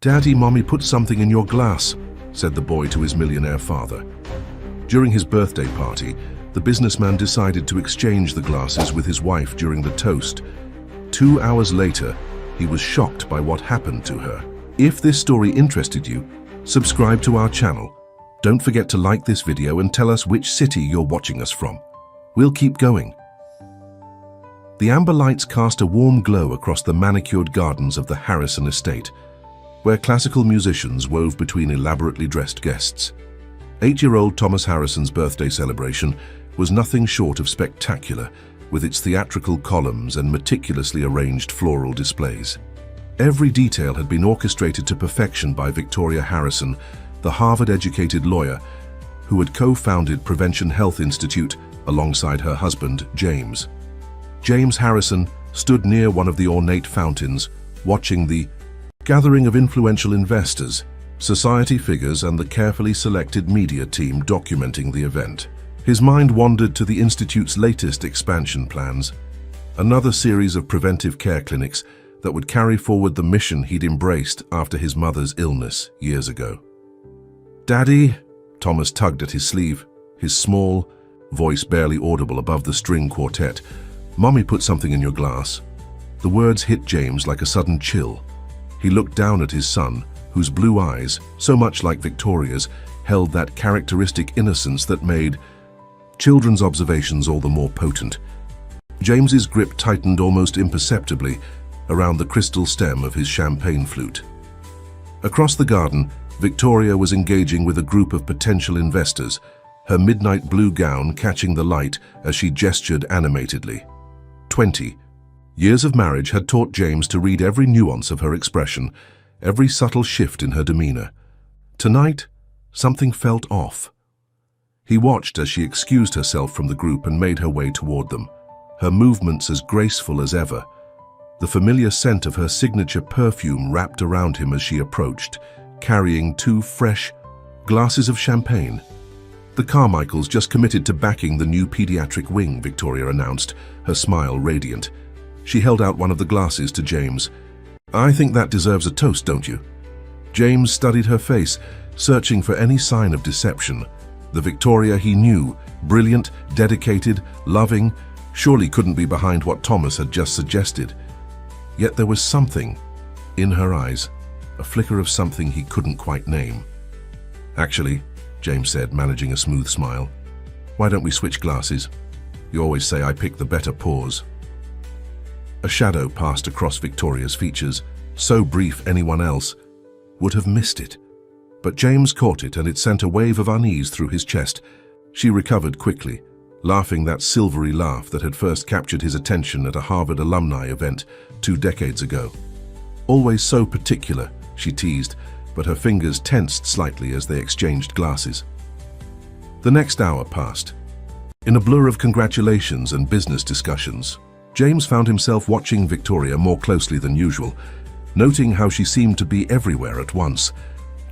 "Daddy, Mommy put something in your glass," said the boy to his millionaire father. During his birthday party, the businessman decided to exchange the glasses with his wife during the toast. 2 hours later, he was shocked by what happened to her. If this story interested you, subscribe to our channel. Don't forget to like this video and tell us which city you're watching us from. We'll keep going. The amber lights cast a warm glow across the manicured gardens of the Harrison estate, where classical musicians wove between elaborately dressed guests. 8-year-old Thomas Harrison's birthday celebration was nothing short of spectacular, with its theatrical columns and meticulously arranged floral displays. Every detail had been orchestrated to perfection by Victoria Harrison, the Harvard-educated lawyer who had co-founded Prevention Health Institute alongside her husband, James. James Harrison stood near one of the ornate fountains, watching the gathering of influential investors, society figures, and the carefully selected media team documenting the event. His mind wandered to the Institute's latest expansion plans, another series of preventive care clinics that would carry forward the mission he'd embraced after his mother's illness years ago. "Daddy," Thomas tugged at his sleeve, his small voice barely audible above the string quartet. "Mommy put something in your glass." The words hit James like a sudden chill. He looked down at his son, whose blue eyes, so much like Victoria's, held that characteristic innocence that made children's observations all the more potent. James's grip tightened almost imperceptibly around the crystal stem of his champagne flute. Across the garden, Victoria was engaging with a group of potential investors, her midnight blue gown catching the light as she gestured animatedly. 20 years of marriage had taught James to read every nuance of her expression, every subtle shift in her demeanor. Tonight, something felt off. He watched as she excused herself from the group and made her way toward them, her movements as graceful as ever. The familiar scent of her signature perfume wrapped around him as she approached, carrying 2 fresh glasses of champagne. "The Carmichaels just committed to backing the new pediatric wing," Victoria announced, her smile radiant. She held out one of the glasses to James. "I think that deserves a toast, don't you?" James studied her face, searching for any sign of deception. The Victoria he knew, brilliant, dedicated, loving, surely couldn't be behind what Thomas had just suggested. Yet there was something in her eyes, a flicker of something he couldn't quite name. "Actually," James said, managing a smooth smile, "why don't we switch glasses? You always say I pick the better pause." A shadow passed across Victoria's features, so brief anyone else would have missed it. But James caught it, and it sent a wave of unease through his chest. She recovered quickly, laughing that silvery laugh that had first captured his attention at a Harvard alumni event 2 decades ago. "Always so particular," she teased, but her fingers tensed slightly as they exchanged glasses. The next hour passed. In a blur of congratulations and business discussions, James found himself watching Victoria more closely than usual, noting how she seemed to be everywhere at once,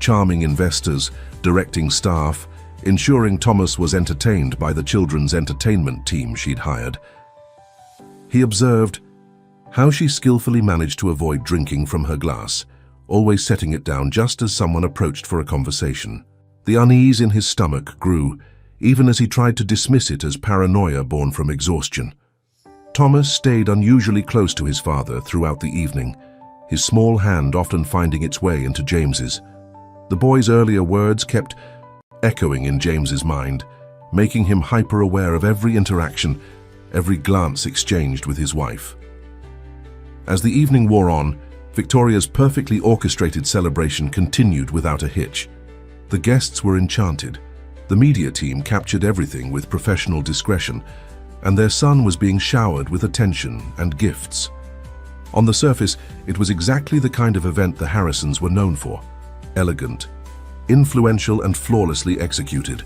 charming investors, directing staff, ensuring Thomas was entertained by the children's entertainment team she'd hired. He observed how she skillfully managed to avoid drinking from her glass, always setting it down just as someone approached for a conversation. The unease in his stomach grew, even as he tried to dismiss it as paranoia born from exhaustion. Thomas stayed unusually close to his father throughout the evening, his small hand often finding its way into James's. The boy's earlier words kept echoing in James's mind, making him hyper-aware of every interaction, every glance exchanged with his wife. As the evening wore on, Victoria's perfectly orchestrated celebration continued without a hitch. The guests were enchanted. The media team captured everything with professional discretion, and their son was being showered with attention and gifts. On the surface, it was exactly the kind of event the Harrisons were known for. Elegant, influential, and flawlessly executed.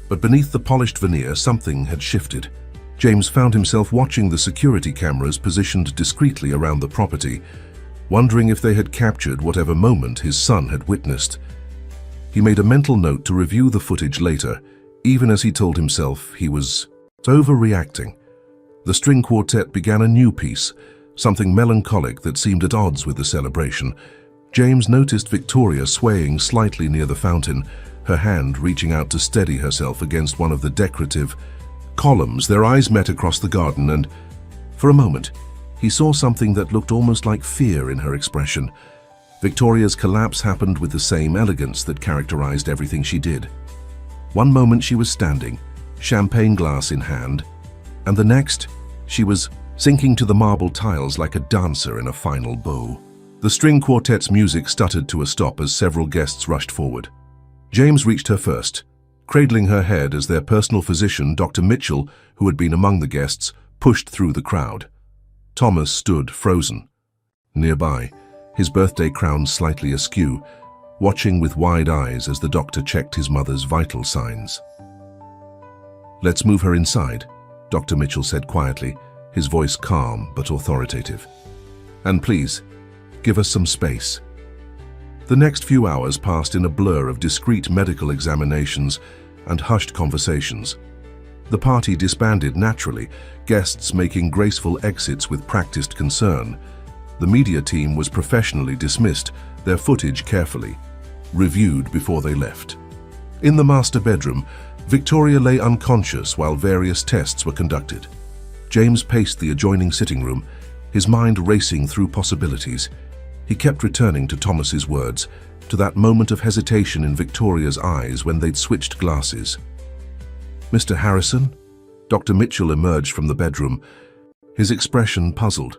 But beneath the polished veneer, something had shifted. James found himself watching the security cameras positioned discreetly around the property, wondering if they had captured whatever moment his son had witnessed. He made a mental note to review the footage later, even as he told himself he was overreacting. The string quartet began a new piece, something melancholic that seemed at odds with the celebration. James noticed Victoria swaying slightly near the fountain, her hand reaching out to steady herself against one of the decorative columns. Their eyes met across the garden, and for a moment, he saw something that looked almost like fear in her expression. Victoria's collapse happened with the same elegance that characterized everything she did. One moment she was standing, champagne glass in hand, and the next, she was sinking to the marble tiles like a dancer in a final bow. The string quartet's music stuttered to a stop as several guests rushed forward. James reached her first, cradling her head as their personal physician, Dr. Mitchell, who had been among the guests, pushed through the crowd. Thomas stood frozen. Nearby, his birthday crown slightly askew, watching with wide eyes as the doctor checked his mother's vital signs. "Let's move her inside," Dr. Mitchell said quietly, his voice calm but authoritative. "And please, give us some space." The next few hours passed in a blur of discreet medical examinations and hushed conversations. The party disbanded naturally, guests making graceful exits with practiced concern. The media team was professionally dismissed, their footage carefully reviewed before they left. In the master bedroom, Victoria lay unconscious while various tests were conducted. James paced the adjoining sitting room, his mind racing through possibilities. He kept returning to Thomas's words, to that moment of hesitation in Victoria's eyes when they'd switched glasses. "Mr. Harrison?" Dr. Mitchell emerged from the bedroom, his expression puzzled.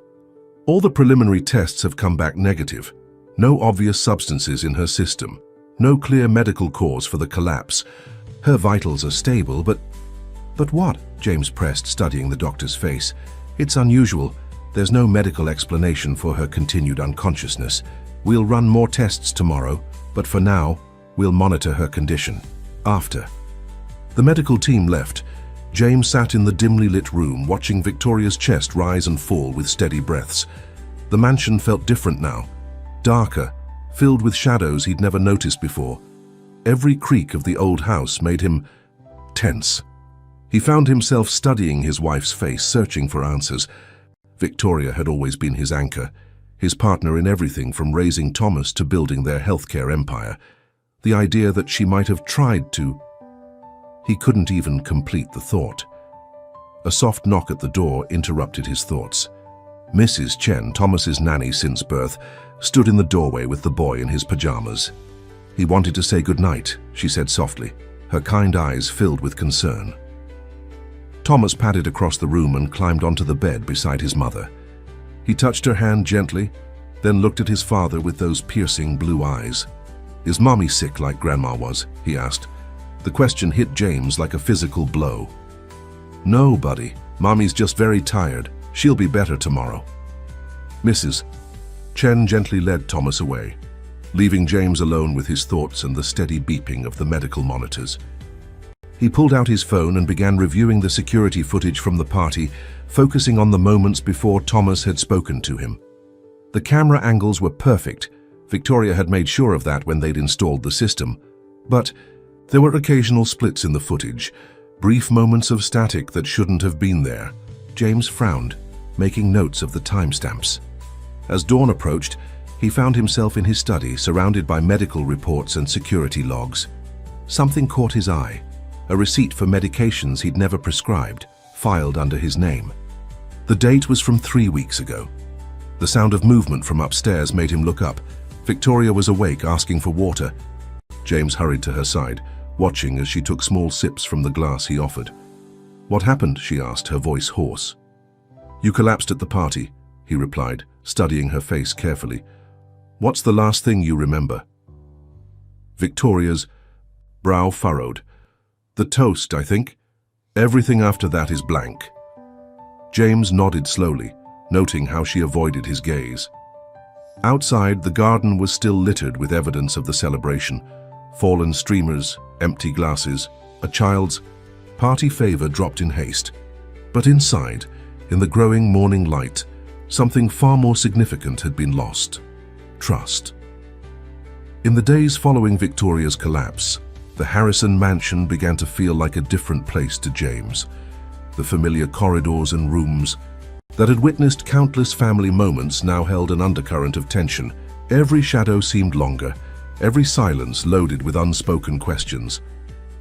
"All the preliminary tests have come back negative. No obvious substances in her system. No clear medical cause for the collapse. Her vitals are stable, but what?" James pressed, studying the doctor's face. "It's unusual. There's no medical explanation for her continued unconsciousness. We'll run more tests tomorrow, but for now, we'll monitor her condition. After." The medical team left. James sat in the dimly lit room, watching Victoria's chest rise and fall with steady breaths. The mansion felt different now, darker, filled with shadows he'd never noticed before. Every creak of the old house made him tense. He found himself studying his wife's face, searching for answers. Victoria had always been his anchor, his partner in everything from raising Thomas to building their healthcare empire. The idea that she might have tried to... He couldn't even complete the thought. A soft knock at the door interrupted his thoughts. Mrs. Chen, Thomas's nanny since birth, stood in the doorway with the boy in his pajamas. "He wanted to say goodnight," she said softly, her kind eyes filled with concern. Thomas padded across the room and climbed onto the bed beside his mother. He touched her hand gently, then looked at his father with those piercing blue eyes. "Is Mommy sick like Grandma was?" he asked. The question hit James like a physical blow. "No, buddy. Mommy's just very tired. She'll be better tomorrow." "Mrs. Chen gently led Thomas away, leaving James alone with his thoughts and the steady beeping of the medical monitors. He pulled out his phone and began reviewing the security footage from the party, focusing on the moments before Thomas had spoken to him. The camera angles were perfect. Victoria had made sure of that when they'd installed the system. But there were occasional splits in the footage, brief moments of static that shouldn't have been there. James frowned, making notes of the timestamps. As dawn approached, he found himself in his study, surrounded by medical reports and security logs. Something caught his eye, a receipt for medications he'd never prescribed, filed under his name. The date was from 3 weeks ago. The sound of movement from upstairs made him look up. Victoria was awake, asking for water. James hurried to her side, watching as she took small sips from the glass he offered. "What happened?" she asked, her voice hoarse. "You collapsed at the party," he replied, studying her face carefully. "What's the last thing you remember?" Victoria's brow furrowed. "The toast, I think. Everything after that is blank." James nodded slowly, noting how she avoided his gaze. Outside, the garden was still littered with evidence of the celebration. Fallen streamers, empty glasses, a child's party favor dropped in haste. But inside, in the growing morning light, something far more significant had been lost: trust. In the days following Victoria's collapse, the Harrison mansion began to feel like a different place to James. The familiar corridors and rooms that had witnessed countless family moments now held an undercurrent of tension, Every shadow seemed longer, every silence loaded with unspoken questions.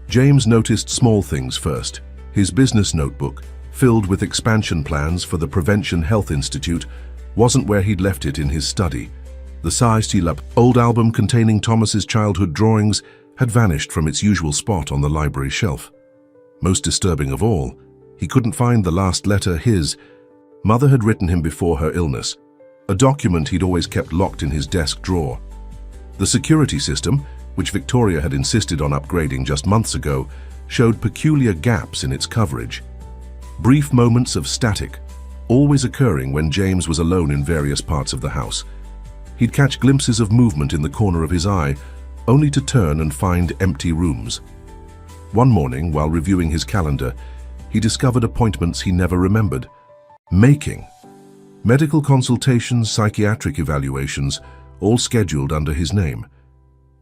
James noticed small things first. His business notebook, filled with expansion plans for the Prevention Health Institute, wasn't where he'd left it in his study. The size-till-up old album containing Thomas's childhood drawings had vanished from its usual spot on the library shelf. Most disturbing of all, he couldn't find the last letter his mother had written him before her illness, a document he'd always kept locked in his desk drawer. The security system, which Victoria had insisted on upgrading just months ago, showed peculiar gaps in its coverage. Brief moments of static, always occurring when James was alone in various parts of the house. He'd catch glimpses of movement in the corner of his eye, only to turn and find empty rooms. One morning, while reviewing his calendar, he discovered appointments he never remembered. Making. Medical consultations, psychiatric evaluations, all scheduled under his name.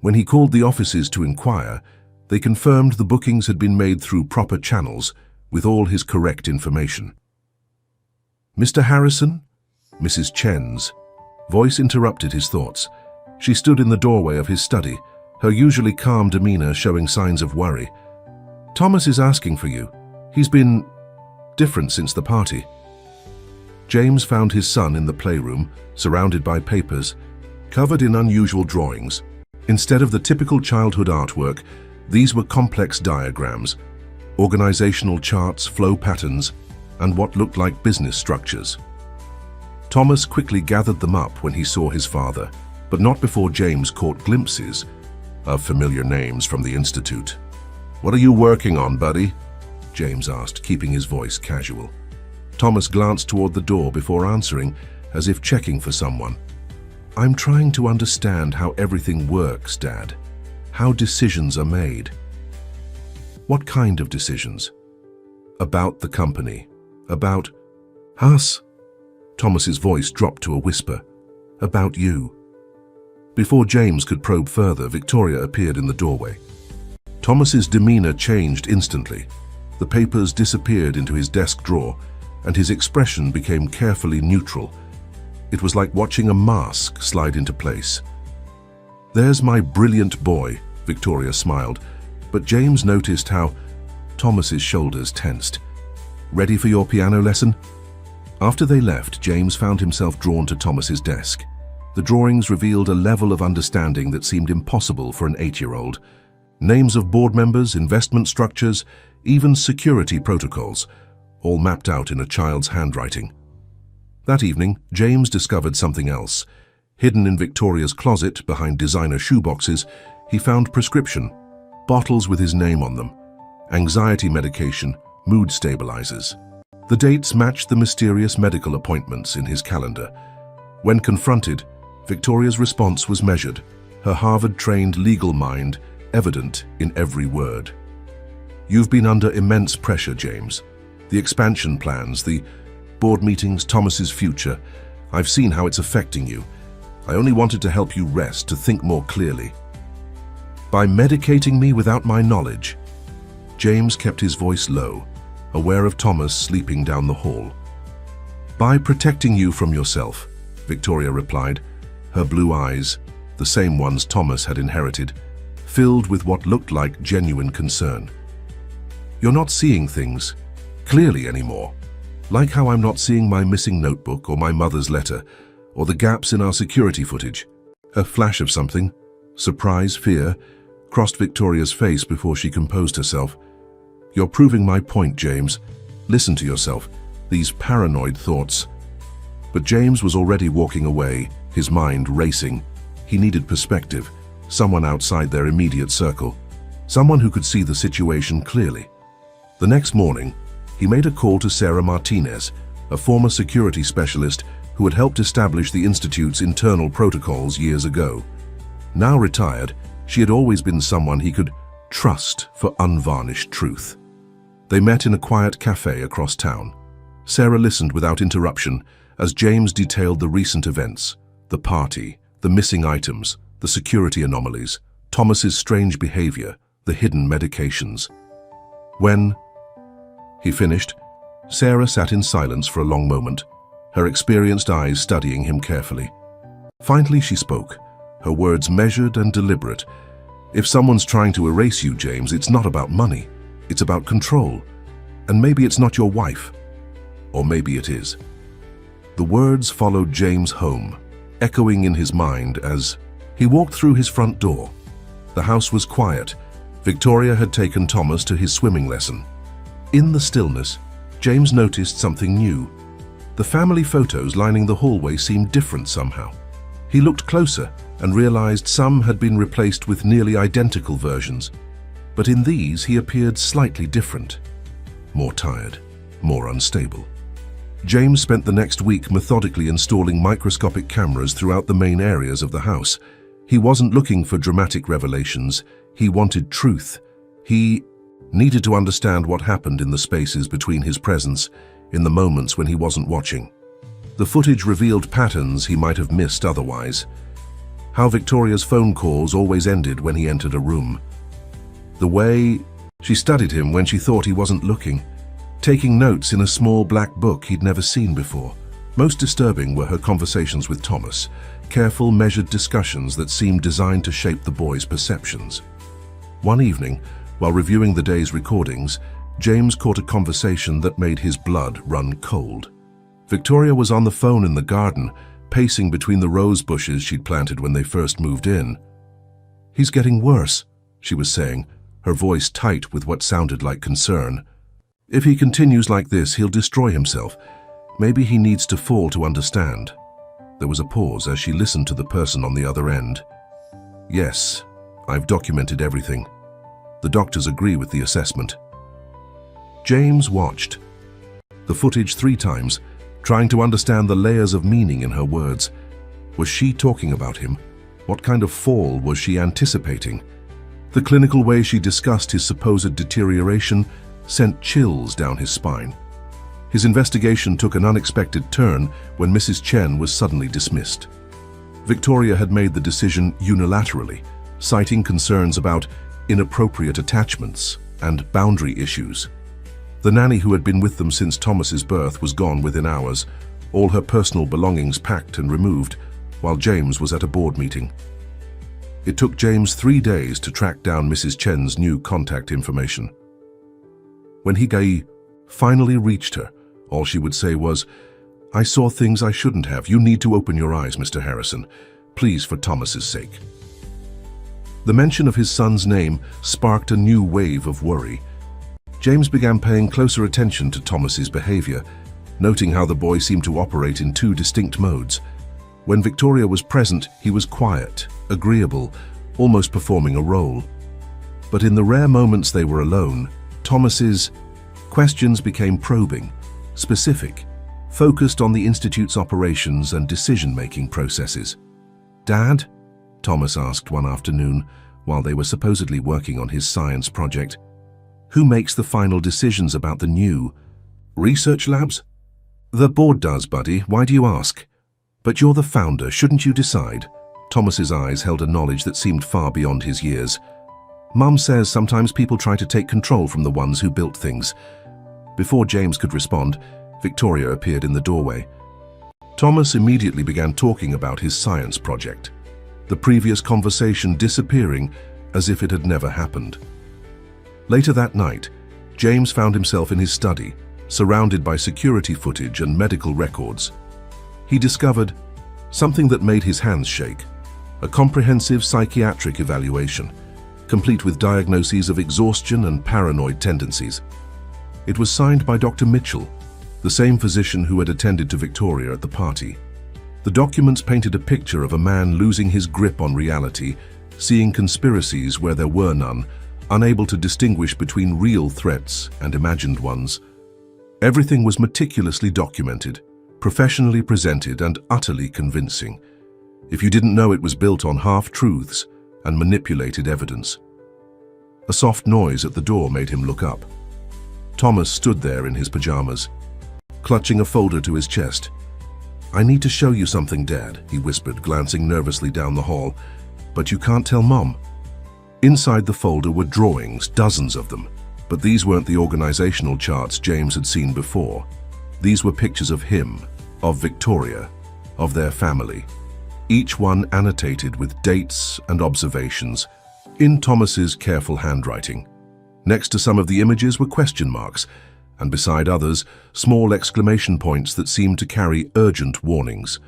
When he called the offices to inquire, they confirmed the bookings had been made through proper channels, with all his correct information. "Mr. Harrison?" Mrs. Chen's voice interrupted his thoughts. She stood in the doorway of his study, her usually calm demeanor showing signs of worry. "Thomas is asking for you. He's been different since the party." James found his son in the playroom, surrounded by papers, covered in unusual drawings. Instead of the typical childhood artwork, these were complex diagrams, organizational charts, flow patterns, and what looked like business structures. Thomas quickly gathered them up when he saw his father, but not before James caught glimpses of familiar names from the Institute. "What are you working on, buddy?" James asked, keeping his voice casual. Thomas glanced toward the door before answering, as if checking for someone. "I'm trying to understand how everything works, Dad. How decisions are made." "What kind of decisions?" "About the company. About us." Thomas's voice dropped to a whisper. "About you." Before James could probe further, Victoria appeared in the doorway. Thomas's demeanor changed instantly. The papers disappeared into his desk drawer, and his expression became carefully neutral. It was like watching a mask slide into place. "There's my brilliant boy," Victoria smiled, but James noticed how Thomas's shoulders tensed. "Ready for your piano lesson?" After they left, James found himself drawn to Thomas's desk. The drawings revealed a level of understanding that seemed impossible for an 8-year-old. Names of board members, investment structures, even security protocols, all mapped out in a child's handwriting. That evening, James discovered something else. Hidden in Victoria's closet behind designer shoeboxes, he found prescription, bottles with his name on them, anxiety medication, mood stabilizers. The dates matched the mysterious medical appointments in his calendar. When confronted, Victoria's response was measured, her Harvard-trained legal mind evident in every word. "You've been under immense pressure, James. The expansion plans, the board meetings, Thomas's future. I've seen how it's affecting you. I only wanted to help you rest, to think more clearly." "By medicating me without my knowledge?" James kept his voice low, aware of Thomas sleeping down the hall. "By protecting you from yourself," Victoria replied, her blue eyes, the same ones Thomas had inherited, filled with what looked like genuine concern. "You're not seeing things clearly anymore, like how I'm not seeing my missing notebook or my mother's letter, or the gaps in our security footage." A flash of something, surprise, fear, crossed Victoria's face before she composed herself. "You're proving my point, James. Listen to yourself. These paranoid thoughts." But James was already walking away, his mind racing. He needed perspective, someone outside their immediate circle, someone who could see the situation clearly. The next morning, he made a call to Sarah Martinez, a former security specialist who had helped establish the Institute's internal protocols years ago. Now retired, she had always been someone he could trust for unvarnished truth. They met in a quiet cafe across town. Sarah listened without interruption as James detailed the recent events, the party, the missing items, the security anomalies, Thomas's strange behavior, the hidden medications. When he finished, Sarah sat in silence for a long moment, her experienced eyes studying him carefully. Finally she spoke, her words measured and deliberate. "If someone's trying to erase you, James, it's not about money. It's about control. And maybe it's not your wife. Or maybe it is." The words followed James home, echoing in his mind as he walked through his front door. The house was quiet. Victoria had taken Thomas to his swimming lesson. In the stillness, James noticed something new. The family photos lining the hallway seemed different somehow. He looked closer and realized some had been replaced with nearly identical versions. But in these, he appeared slightly different. More tired, more unstable. James spent the next week methodically installing microscopic cameras throughout the main areas of the house. He wasn't looking for dramatic revelations. He wanted truth. He needed to understand what happened in the spaces between his presence, in the moments when he wasn't watching. The footage revealed patterns he might have missed otherwise. How Victoria's phone calls always ended when he entered a room. The way she studied him when she thought he wasn't looking, taking notes in a small black book he'd never seen before. Most disturbing were her conversations with Thomas, careful, measured discussions that seemed designed to shape the boy's perceptions. One evening, while reviewing the day's recordings, James caught a conversation that made his blood run cold. Victoria was on the phone in the garden, pacing between the rose bushes she'd planted when they first moved in. "He's getting worse," she was saying, her voice tight with what sounded like concern. "If he continues like this, he'll destroy himself. Maybe he needs to fall to understand." There was a pause as she listened to the person on the other end. "Yes, I've documented everything. The doctors agree with the assessment." James watched the footage 3 times, trying to understand the layers of meaning in her words. Was she talking about him? What kind of fall was she anticipating? The clinical way she discussed his supposed deterioration sent chills down his spine. His investigation took an unexpected turn when Mrs. Chen was suddenly dismissed. Victoria had made the decision unilaterally, citing concerns about inappropriate attachments and boundary issues. The nanny who had been with them since Thomas's birth was gone within hours, all her personal belongings packed and removed, while James was at a board meeting. It took James 3 days to track down Mrs. Chen's new contact information. When he finally reached her, all she would say was, "I saw things I shouldn't have. You need to open your eyes, Mr. Harrison. Please, for Thomas's sake." The mention of his son's name sparked a new wave of worry. James began paying closer attention to Thomas's behavior, noting how the boy seemed to operate in 2 distinct modes. When Victoria was present, he was quiet, agreeable, almost performing a role. But in the rare moments they were alone, Thomas's questions became probing, specific, focused on the Institute's operations and decision-making processes. "Dad?" Thomas asked one afternoon, while they were supposedly working on his science project. "Who makes the final decisions about the new research labs?" "The board does, buddy. Why do you ask?" "But you're the founder. Shouldn't you decide?" Thomas's eyes held a knowledge that seemed far beyond his years. "Mum says sometimes people try to take control from the ones who built things." Before James could respond, Victoria appeared in the doorway. Thomas immediately began talking about his science project, the previous conversation disappearing as if it had never happened. Later that night, James found himself in his study, surrounded by security footage and medical records. He discovered something that made his hands shake: a comprehensive psychiatric evaluation, complete with diagnoses of exhaustion and paranoid tendencies. It was signed by Dr. Mitchell, the same physician who had attended to Victoria at the party. The documents painted a picture of a man losing his grip on reality, seeing conspiracies where there were none, unable to distinguish between real threats and imagined ones. Everything was meticulously documented, professionally presented, and utterly convincing. If you didn't know, it was built on half-truths and manipulated evidence. A soft noise at the door made him look up. Thomas stood there in his pajamas, clutching a folder to his chest. "I need to show you something, Dad," he whispered, glancing nervously down the hall. "But you can't tell Mom." Inside the folder were drawings, dozens of them. But these weren't the organizational charts James had seen before. These were pictures of him, of Victoria, of their family. each one annotated with dates and observations, in Thomas's careful handwriting. Next to some of the images were question marks, and beside others, small exclamation points that seemed to carry urgent warnings.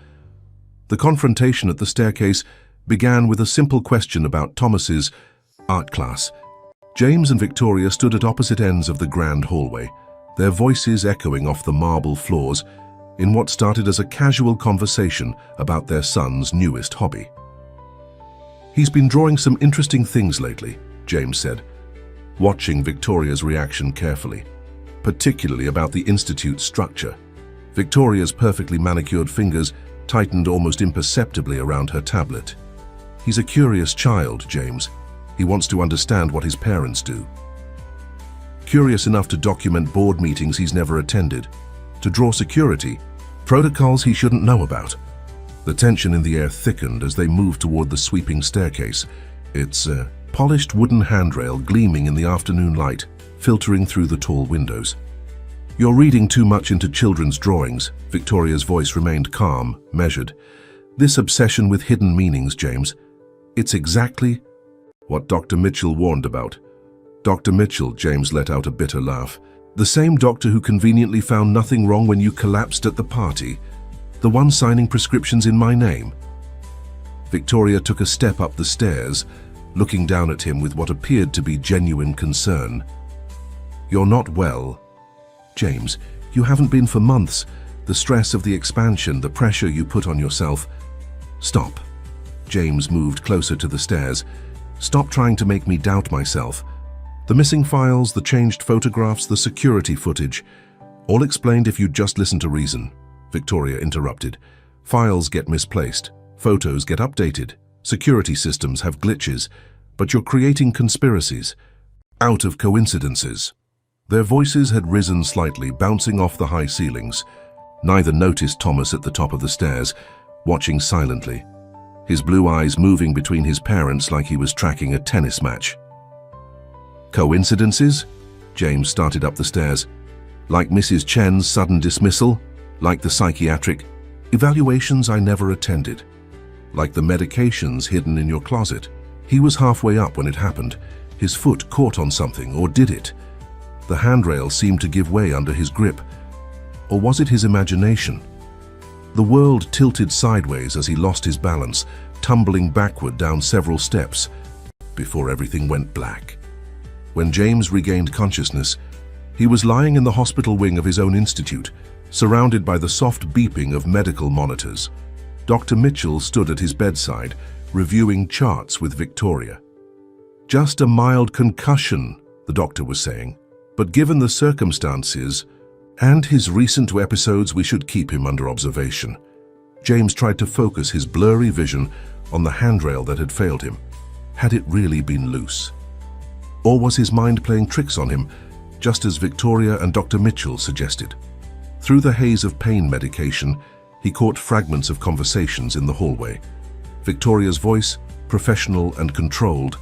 The confrontation at the staircase began with a simple question about Thomas's art class. James and Victoria stood at opposite ends of the grand hallway, their voices echoing off the marble floors in what started as a casual conversation about their son's newest hobby. "He's been drawing some interesting things lately," James said, watching Victoria's reaction carefully, particularly about the institute's structure. Victoria's perfectly manicured fingers tightened almost imperceptibly around her tablet. "He's a curious child, James. He wants to understand what his parents do. Curious enough to document board meetings he's never attended, to draw security, protocols he shouldn't know about." The tension in the air thickened as they moved toward the sweeping staircase, its polished wooden handrail gleaming in the afternoon light, filtering through the tall windows. "You're reading too much into children's drawings." Victoria's voice remained calm, measured. "This obsession with hidden meanings, James. It's exactly what Dr. Mitchell warned about." "Dr. Mitchell," James let out a bitter laugh. "The same doctor who conveniently found nothing wrong when you collapsed at the party. The one signing prescriptions in my name." Victoria took a step up the stairs, looking down at him with what appeared to be genuine concern. "You're not well. James, you haven't been for months. The stress of the expansion, the pressure you put on yourself." "Stop." James moved closer to the stairs. "Stop trying to make me doubt myself. The missing files, the changed photographs, the security footage, all explained if you'd just listen to reason." Victoria interrupted. "Files get misplaced, photos get updated, security systems have glitches, but you're creating conspiracies out of coincidences." Their voices had risen slightly, bouncing off the high ceilings. Neither noticed Thomas at the top of the stairs, watching silently, his blue eyes moving between his parents like he was tracking a tennis match. "Coincidences?" James started up the stairs. "Like Mrs. Chen's sudden dismissal? Like the psychiatric evaluations I never attended? Like the medications hidden in your closet?" He was halfway up when it happened. His foot caught on something, or did it? The handrail seemed to give way under his grip. Or was it his imagination? The world tilted sideways as he lost his balance, tumbling backward down several steps, before everything went black. When James regained consciousness, he was lying in the hospital wing of his own institute, surrounded by the soft beeping of medical monitors. Dr. Mitchell stood at his bedside, reviewing charts with Victoria. "Just a mild concussion," the doctor was saying, "but given the circumstances and his recent episodes, we should keep him under observation." James tried to focus his blurry vision on the handrail that had failed him. Had it really been loose? Or was his mind playing tricks on him, just as Victoria and Dr. Mitchell suggested? Through the haze of pain medication, he caught fragments of conversations in the hallway. Victoria's voice, professional and controlled.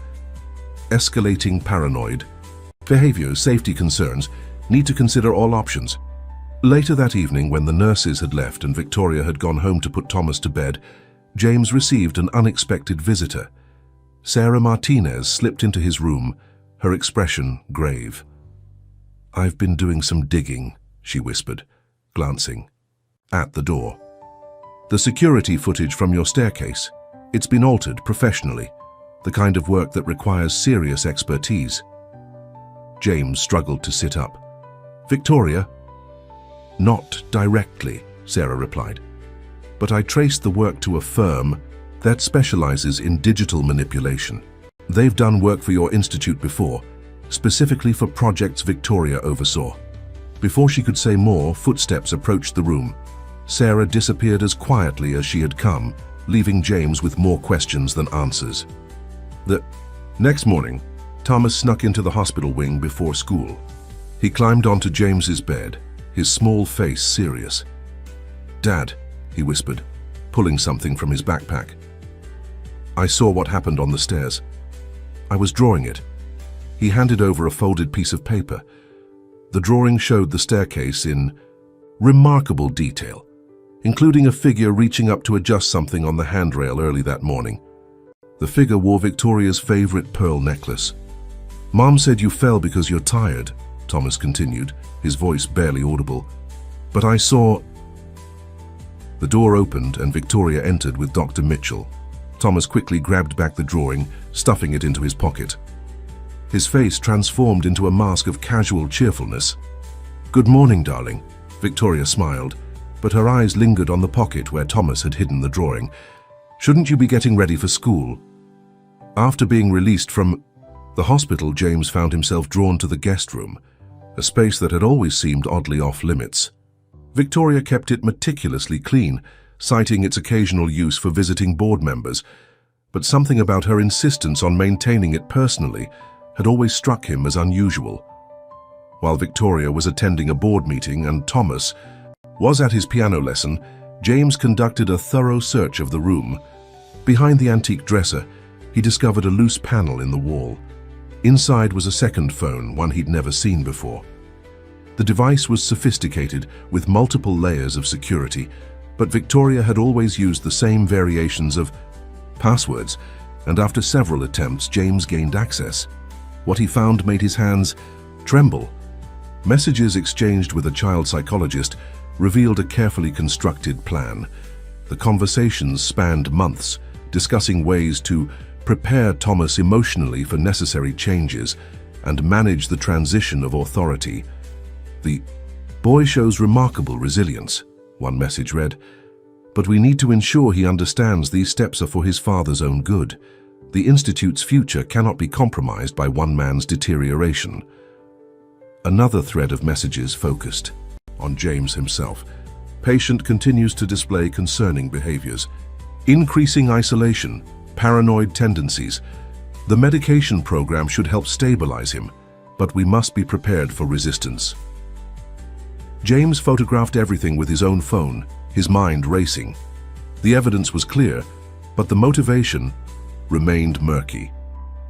"Escalating paranoid. Behavior, safety concerns. Need to consider all options." Later that evening, when the nurses had left and Victoria had gone home to put Thomas to bed, James received an unexpected visitor. Sarah Martinez slipped into his room, her expression grave. "I've been doing some digging," she whispered, glancing at the door. "The security footage from your staircase. It's been altered professionally, the kind of work that requires serious expertise." James struggled to sit up. "Victoria?" "Not directly," Sarah replied. "But I traced the work to a firm that specializes in digital manipulation. They've done work for your institute before, specifically for projects Victoria oversaw." Before she could say more, footsteps approached the room. Sarah disappeared as quietly as she had come, leaving James with more questions than answers. The next morning, Thomas snuck into the hospital wing before school. He climbed onto James's bed, his small face serious. "Dad," he whispered, pulling something from his backpack. "I saw what happened on the stairs. I was drawing it." He handed over a folded piece of paper. The drawing showed the staircase in remarkable detail. including a figure reaching up to adjust something on the handrail early that morning. The figure wore Victoria's favorite pearl necklace. "Mom said you fell because you're tired," Thomas continued, his voice barely audible. "But I saw—" The door opened and Victoria entered with Dr. Mitchell. Thomas quickly grabbed back the drawing, stuffing it into his pocket. His face transformed into a mask of casual cheerfulness. "Good morning, darling," Victoria smiled, but her eyes lingered on the pocket where Thomas had hidden the drawing. "Shouldn't you be getting ready for school?" After being released from the hospital, James found himself drawn to the guest room, a space that had always seemed oddly off-limits. Victoria kept it meticulously clean, citing its occasional use for visiting board members, but something about her insistence on maintaining it personally had always struck him as unusual. While Victoria was attending a board meeting and Thomas was at his piano lesson, James conducted a thorough search of the room. Behind the antique dresser, he discovered a loose panel in the wall. Inside was a second phone, one he'd never seen before. The device was sophisticated, with multiple layers of security, but Victoria had always used the same variations of passwords, and after several attempts, James gained access. What he found made his hands tremble. Messages exchanged with a child psychologist revealed a carefully constructed plan. The conversations spanned months, discussing ways to prepare Thomas emotionally for necessary changes and manage the transition of authority. "The boy shows remarkable resilience," one message read, "but we need to ensure he understands these steps are for his father's own good. The Institute's future cannot be compromised by one man's deterioration." Another thread of messages focused on James himself. "Patient continues to display concerning behaviors. Increasing isolation, paranoid tendencies. The medication program should help stabilize him, but we must be prepared for resistance." James photographed everything with his own phone, his mind racing. The evidence was clear, but the motivation remained murky.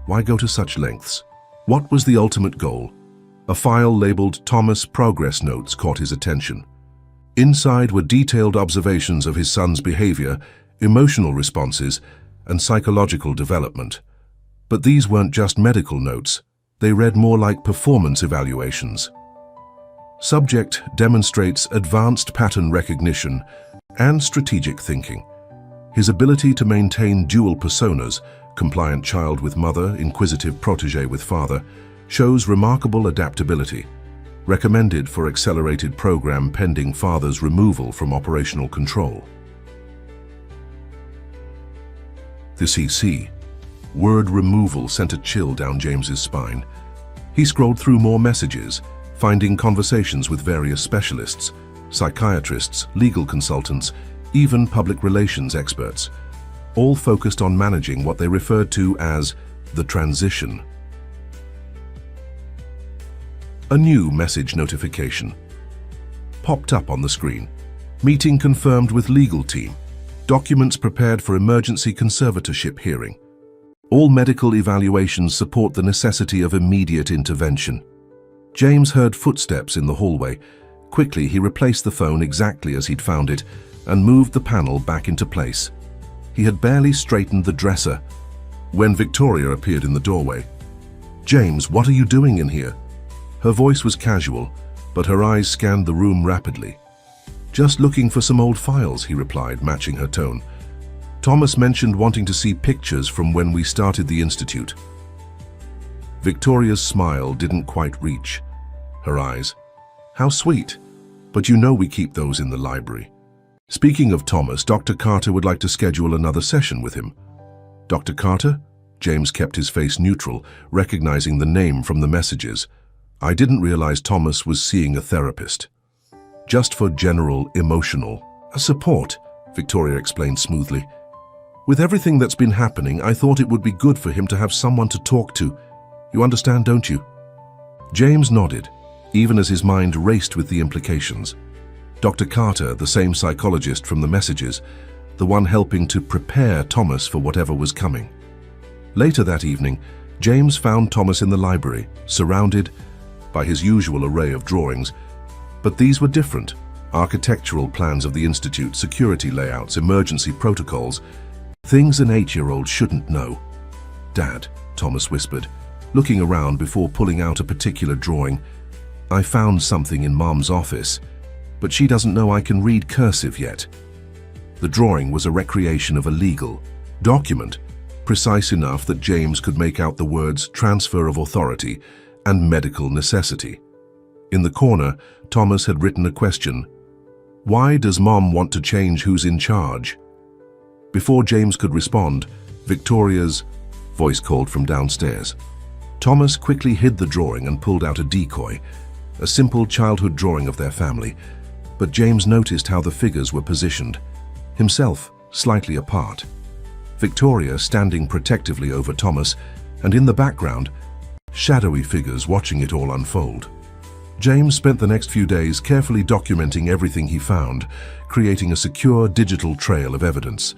Why go to such lengths? What was the ultimate goal? A file labeled Thomas Progress Notes caught his attention. Inside were detailed observations of his son's behavior, emotional responses, and psychological development. But these weren't just medical notes. They read more like performance evaluations. Subject demonstrates advanced pattern recognition and strategic thinking. His ability to maintain dual personas, compliant child with mother, inquisitive protege with father, shows remarkable adaptability. Recommended for accelerated program pending father's removal from operational control. The CC. Word removal sent a chill down James's spine. He scrolled through more messages, finding conversations with various specialists, psychiatrists, legal consultants, even public relations experts, all focused on managing what they referred to as the transition. A new message notification popped up on the screen. Meeting confirmed with legal team. Documents prepared for emergency conservatorship hearing. All medical evaluations support the necessity of immediate intervention. James heard footsteps in the hallway. Quickly, he replaced the phone exactly as he'd found it and moved the panel back into place. He had barely straightened the dresser when Victoria appeared in the doorway. "James, what are you doing in here?" Her voice was casual, but her eyes scanned the room rapidly. "Just looking for some old files," he replied, matching her tone. "Thomas mentioned wanting to see pictures from when we started the Institute." Victoria's smile didn't quite reach her eyes. "How sweet, but you know we keep those in the library." Speaking of Thomas, Dr. Carter would like to schedule another session with him. "Dr. Carter?" James kept his face neutral, recognizing the name from the messages. "I didn't realize Thomas was seeing a therapist." "Just for general emotional support," Victoria explained smoothly. "With everything that's been happening, I thought it would be good for him to have someone to talk to. You understand, don't you?" James nodded, even as his mind raced with the implications. Dr. Carter, the same psychologist from the messages, the one helping to prepare Thomas for whatever was coming. Later that evening, James found Thomas in the library, surrounded by his usual array of drawings, but these were different. Architectural plans of the institute, security layouts, emergency protocols, things an 8-year-old shouldn't know. "Dad," Thomas whispered, looking around before pulling out a particular drawing. "I found something in Mom's office, but she doesn't know I can read cursive yet." The drawing was a recreation of a legal document, precise enough that James could make out the words transfer of authority and medical necessity. In the corner, Thomas had written a question: "Why does Mom want to change who's in charge?" Before James could respond, Victoria's voice called from downstairs. Thomas quickly hid the drawing and pulled out a decoy, a simple childhood drawing of their family, but James noticed how the figures were positioned, himself slightly apart. Victoria standing protectively over Thomas, and in the background, shadowy figures watching it all unfold. James spent the next few days carefully documenting everything he found, creating a secure digital trail of evidence.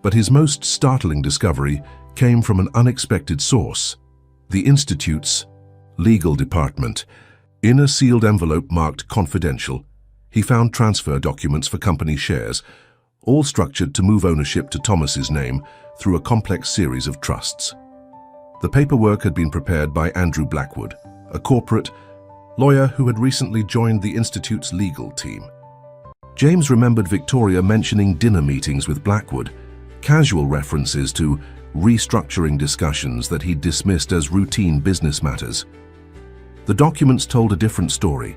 But his most startling discovery came from an unexpected source: the Institute's legal department. In a sealed envelope marked confidential, he found transfer documents for company shares, all structured to move ownership to Thomas's name through a complex series of trusts. The paperwork had been prepared by Andrew Blackwood, a corporate lawyer who had recently joined the Institute's legal team. James remembered Victoria mentioning dinner meetings with Blackwood, casual references to restructuring discussions that he'd dismissed as routine business matters. The documents told a different story.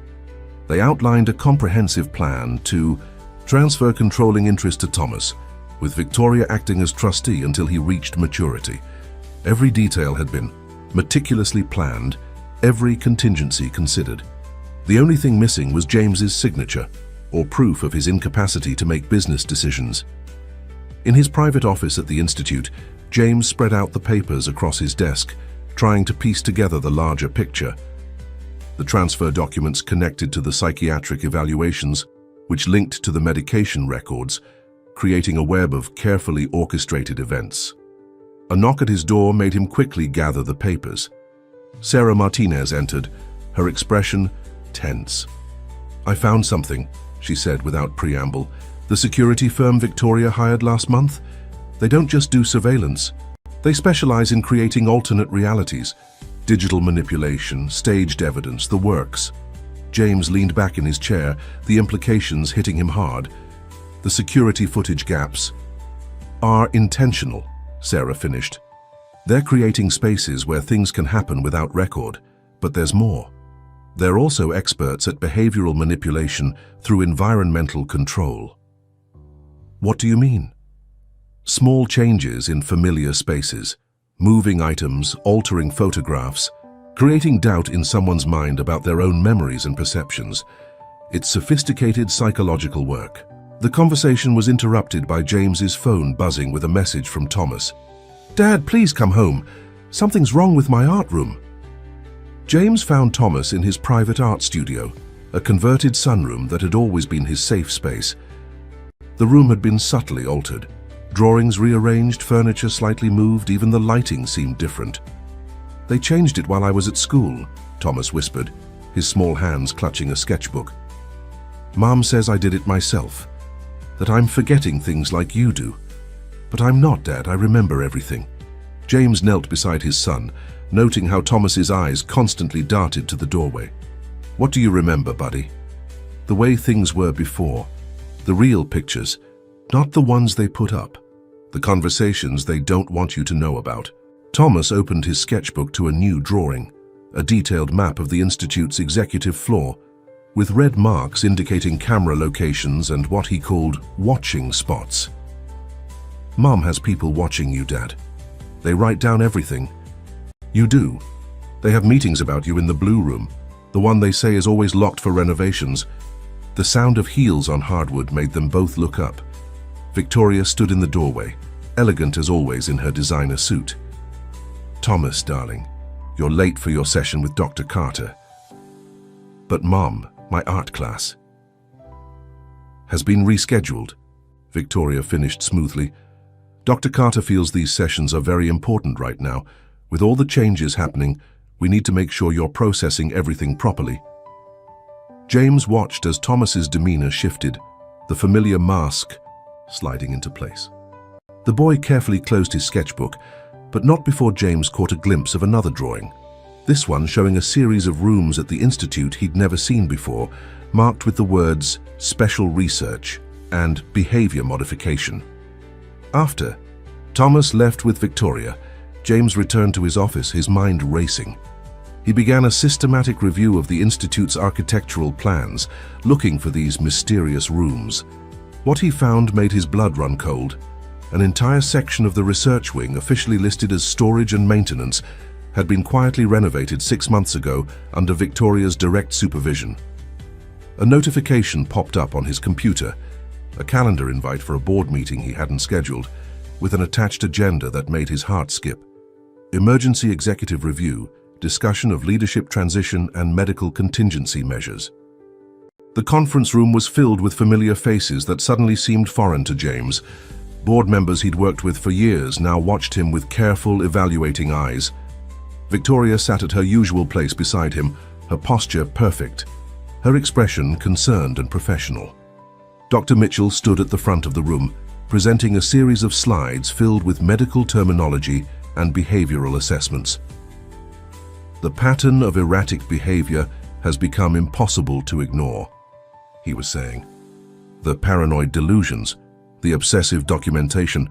They outlined a comprehensive plan to transfer controlling interest to Thomas, with Victoria acting as trustee until he reached maturity. Every detail had been meticulously planned, every contingency considered. The only thing missing was James's signature, or proof of his incapacity to make business decisions. In his private office at the Institute, James spread out the papers across his desk, trying to piece together the larger picture. The transfer documents connected to the psychiatric evaluations, which linked to the medication records, creating a web of carefully orchestrated events. A knock at his door made him quickly gather the papers. Sarah Martinez entered, her expression tense. "I found something," she said without preamble. "The security firm Victoria hired last month? They don't just do surveillance. They specialize in creating alternate realities, digital manipulation, staged evidence, the works." James leaned back in his chair, the implications hitting him hard. "The security footage gaps are intentional," Sarah finished. "They're creating spaces where things can happen without record, but there's more. They're also experts at behavioral manipulation through environmental control." "What do you mean?" "Small changes in familiar spaces, moving items, altering photographs, creating doubt in someone's mind about their own memories and perceptions. It's sophisticated psychological work." The conversation was interrupted by James's phone buzzing with a message from Thomas. "Dad, please come home. Something's wrong with my art room." James found Thomas in his private art studio, a converted sunroom that had always been his safe space. The room had been subtly altered. Drawings rearranged, furniture slightly moved, even the lighting seemed different. "They changed it while I was at school," Thomas whispered, his small hands clutching a sketchbook. "Mom says I did it myself, that I'm forgetting things like you do. But I'm not, Dad, I remember everything." James knelt beside his son, noting how Thomas's eyes constantly darted to the doorway. "What do you remember, buddy?" "The way things were before. The real pictures, not the ones they put up. The conversations they don't want you to know about." Thomas opened his sketchbook to a new drawing, a detailed map of the Institute's executive floor, with red marks indicating camera locations and what he called watching spots. "Mom has people watching you, Dad. They write down everything." "You do? They have meetings about you in the blue room, the one they say is always locked for renovations." The sound of heels on hardwood made them both look up. Victoria stood in the doorway, elegant as always in her designer suit. "Thomas, darling, you're late for your session with Dr. Carter." "But Mom, my art class has been rescheduled," Victoria finished smoothly. "Dr. Carter feels these sessions are very important right now. With all the changes happening, we need to make sure you're processing everything properly." James watched as Thomas's demeanor shifted, the familiar mask sliding into place. The boy carefully closed his sketchbook, but not before James caught a glimpse of another drawing. This one showing a series of rooms at the institute he'd never seen before, marked with the words Special Research and Behavior Modification. After Thomas left with Victoria, James returned to his office, his mind racing. He began a systematic review of the institute's architectural plans, looking for these mysterious rooms. What he found made his blood run cold. An entire section of the research wing, officially listed as storage and maintenance, had been quietly renovated 6 months ago under Victoria's direct supervision. A notification popped up on his computer, a calendar invite for a board meeting he hadn't scheduled, with an attached agenda that made his heart skip. Emergency Executive Review, discussion of leadership transition and medical contingency measures. The conference room was filled with familiar faces that suddenly seemed foreign to James. Board members he'd worked with for years now watched him with careful, evaluating eyes. Victoria sat at her usual place beside him, her posture perfect, her expression concerned and professional. Dr. Mitchell stood at the front of the room, presenting a series of slides filled with medical terminology and behavioral assessments. The pattern of erratic behavior has become impossible to ignore, he was saying. The paranoid delusions, the obsessive documentation,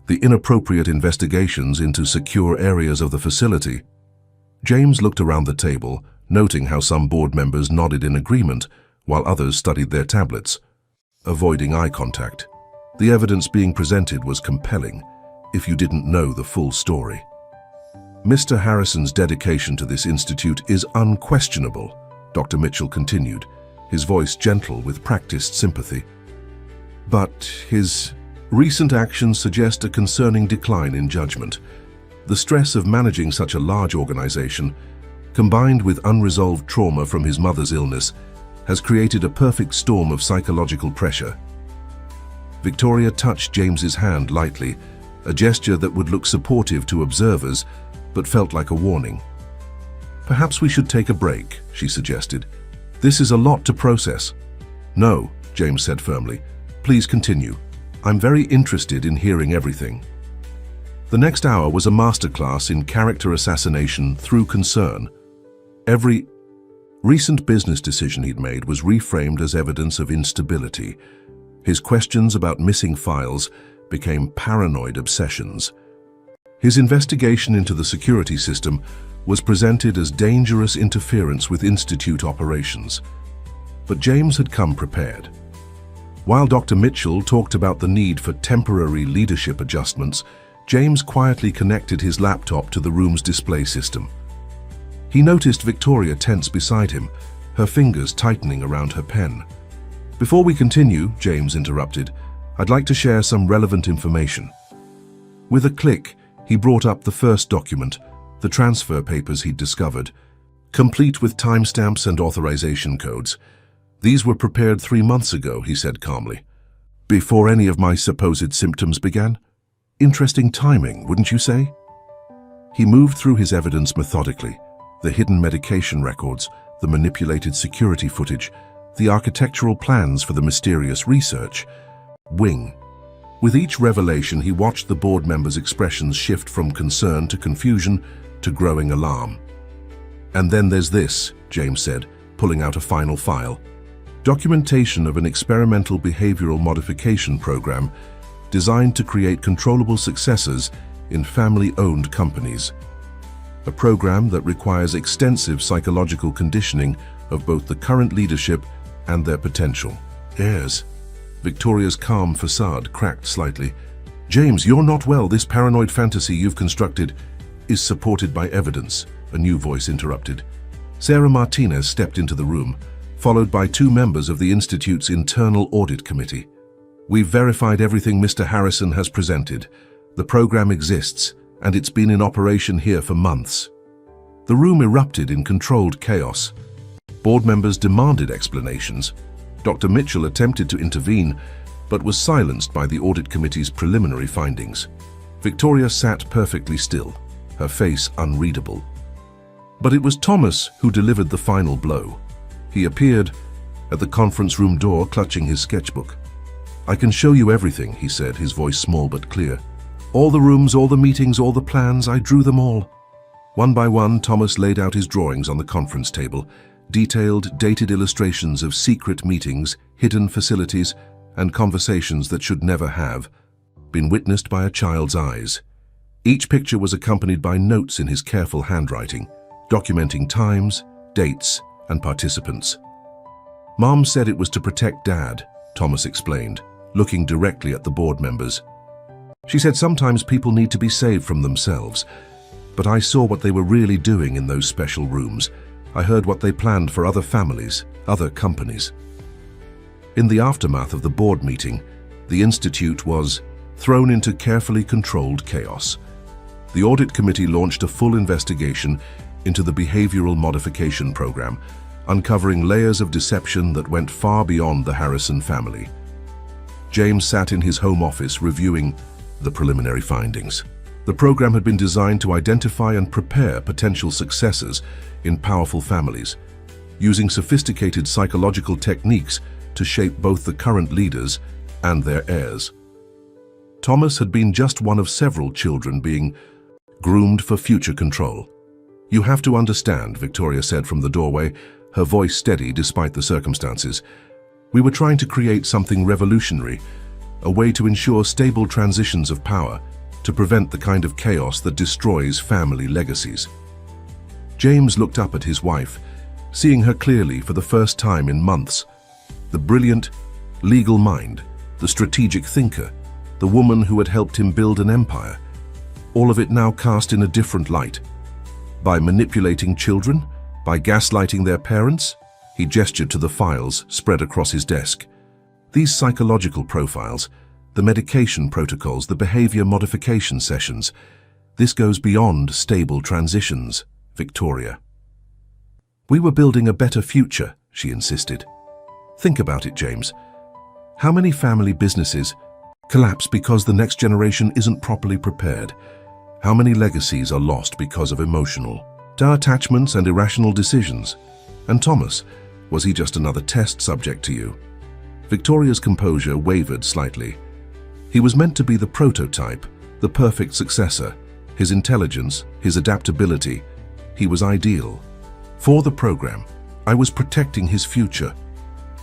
the inappropriate investigations into secure areas of the facility. James looked around the table, noting how some board members nodded in agreement while others studied their tablets, avoiding eye contact. The evidence being presented was compelling, if you didn't know the full story. Mr. Harrison's dedication to this institute is unquestionable, Dr. Mitchell continued, his voice gentle with practiced sympathy. But his recent actions suggest a concerning decline in judgment. The stress of managing such a large organization, combined with unresolved trauma from his mother's illness, has created a perfect storm of psychological pressure. Victoria touched James's hand lightly, a gesture that would look supportive to observers, but felt like a warning. Perhaps we should take a break, she suggested. This is a lot to process. No, James said firmly. Please continue. I'm very interested in hearing everything. The next hour was a masterclass in character assassination through concern. Every recent business decision he'd made was reframed as evidence of instability. His questions about missing files became paranoid obsessions. His investigation into the security system was presented as dangerous interference with institute operations. But James had come prepared. While Dr. Mitchell talked about the need for temporary leadership adjustments, James quietly connected his laptop to the room's display system. He noticed Victoria tense beside him, her fingers tightening around her pen. Before we continue, James interrupted, I'd like to share some relevant information. With a click, he brought up the first document, the transfer papers he'd discovered, complete with timestamps and authorization codes. These were prepared 3 months ago, he said calmly, before any of my supposed symptoms began. Interesting timing, wouldn't you say? He moved through his evidence methodically, the hidden medication records, the manipulated security footage, the architectural plans for the mysterious research wing. With each revelation, he watched the board members' expressions shift from concern to confusion to growing alarm. And then there's this, James said, pulling out a final file. Documentation of an experimental behavioral modification program designed to create controllable successors in family-owned companies. A program that requires extensive psychological conditioning of both the current leadership and their potential heirs. Victoria's calm facade cracked slightly. James, you're not well. This paranoid fantasy you've constructed is supported by evidence, a new voice interrupted. Sarah Martinez stepped into the room, followed by 2 members of the Institute's Internal Audit Committee. We've verified everything Mr. Harrison has presented. The program exists, and it's been in operation here for months. The room erupted in controlled chaos. Board members demanded explanations. Dr. Mitchell attempted to intervene, but was silenced by the Audit Committee's preliminary findings. Victoria sat perfectly still, her face unreadable. But it was Thomas who delivered the final blow. He appeared, at the conference room door, clutching his sketchbook. "I can show you everything," he said, his voice small but clear. "All the rooms, all the meetings, all the plans, I drew them all." One by one, Thomas laid out his drawings on the conference table, detailed, dated illustrations of secret meetings, hidden facilities, and conversations that should never have been witnessed by a child's eyes. Each picture was accompanied by notes in his careful handwriting, documenting times, dates, and participants. "Mom said it was to protect Dad," Thomas explained, looking directly at the board members. "She said sometimes people need to be saved from themselves, but I saw what they were really doing in those special rooms. I heard what they planned for other families, other companies." In the aftermath of the board meeting, the Institute was thrown into carefully controlled chaos. The audit committee launched a full investigation into the behavioral modification program, uncovering layers of deception that went far beyond the Harrison family. James sat in his home office reviewing the preliminary findings. The program had been designed to identify and prepare potential successors in powerful families, using sophisticated psychological techniques to shape both the current leaders and their heirs. Thomas had been just one of several children being groomed for future control. "You have to understand," Victoria said from the doorway, her voice steady despite the circumstances. "We were trying to create something revolutionary, a way to ensure stable transitions of power, to prevent the kind of chaos that destroys family legacies." James looked up at his wife, seeing her clearly for the first time in months. The brilliant, legal mind, the strategic thinker, the woman who had helped him build an empire, all of it now cast in a different light. By manipulating children, by gaslighting their parents, he gestured to the files spread across his desk. These psychological profiles, the medication protocols, the behavior modification sessions, this goes beyond stable transitions, Victoria. "We were building a better future," she insisted. "Think about it, James. How many family businesses collapse because the next generation isn't properly prepared? How many legacies are lost because of emotional attachments and irrational decisions? And Thomas, was he just another test subject to you?" Victoria's composure wavered slightly. "He was meant to be the prototype, the perfect successor. His intelligence, his adaptability, he was ideal. For the program, I was protecting his future.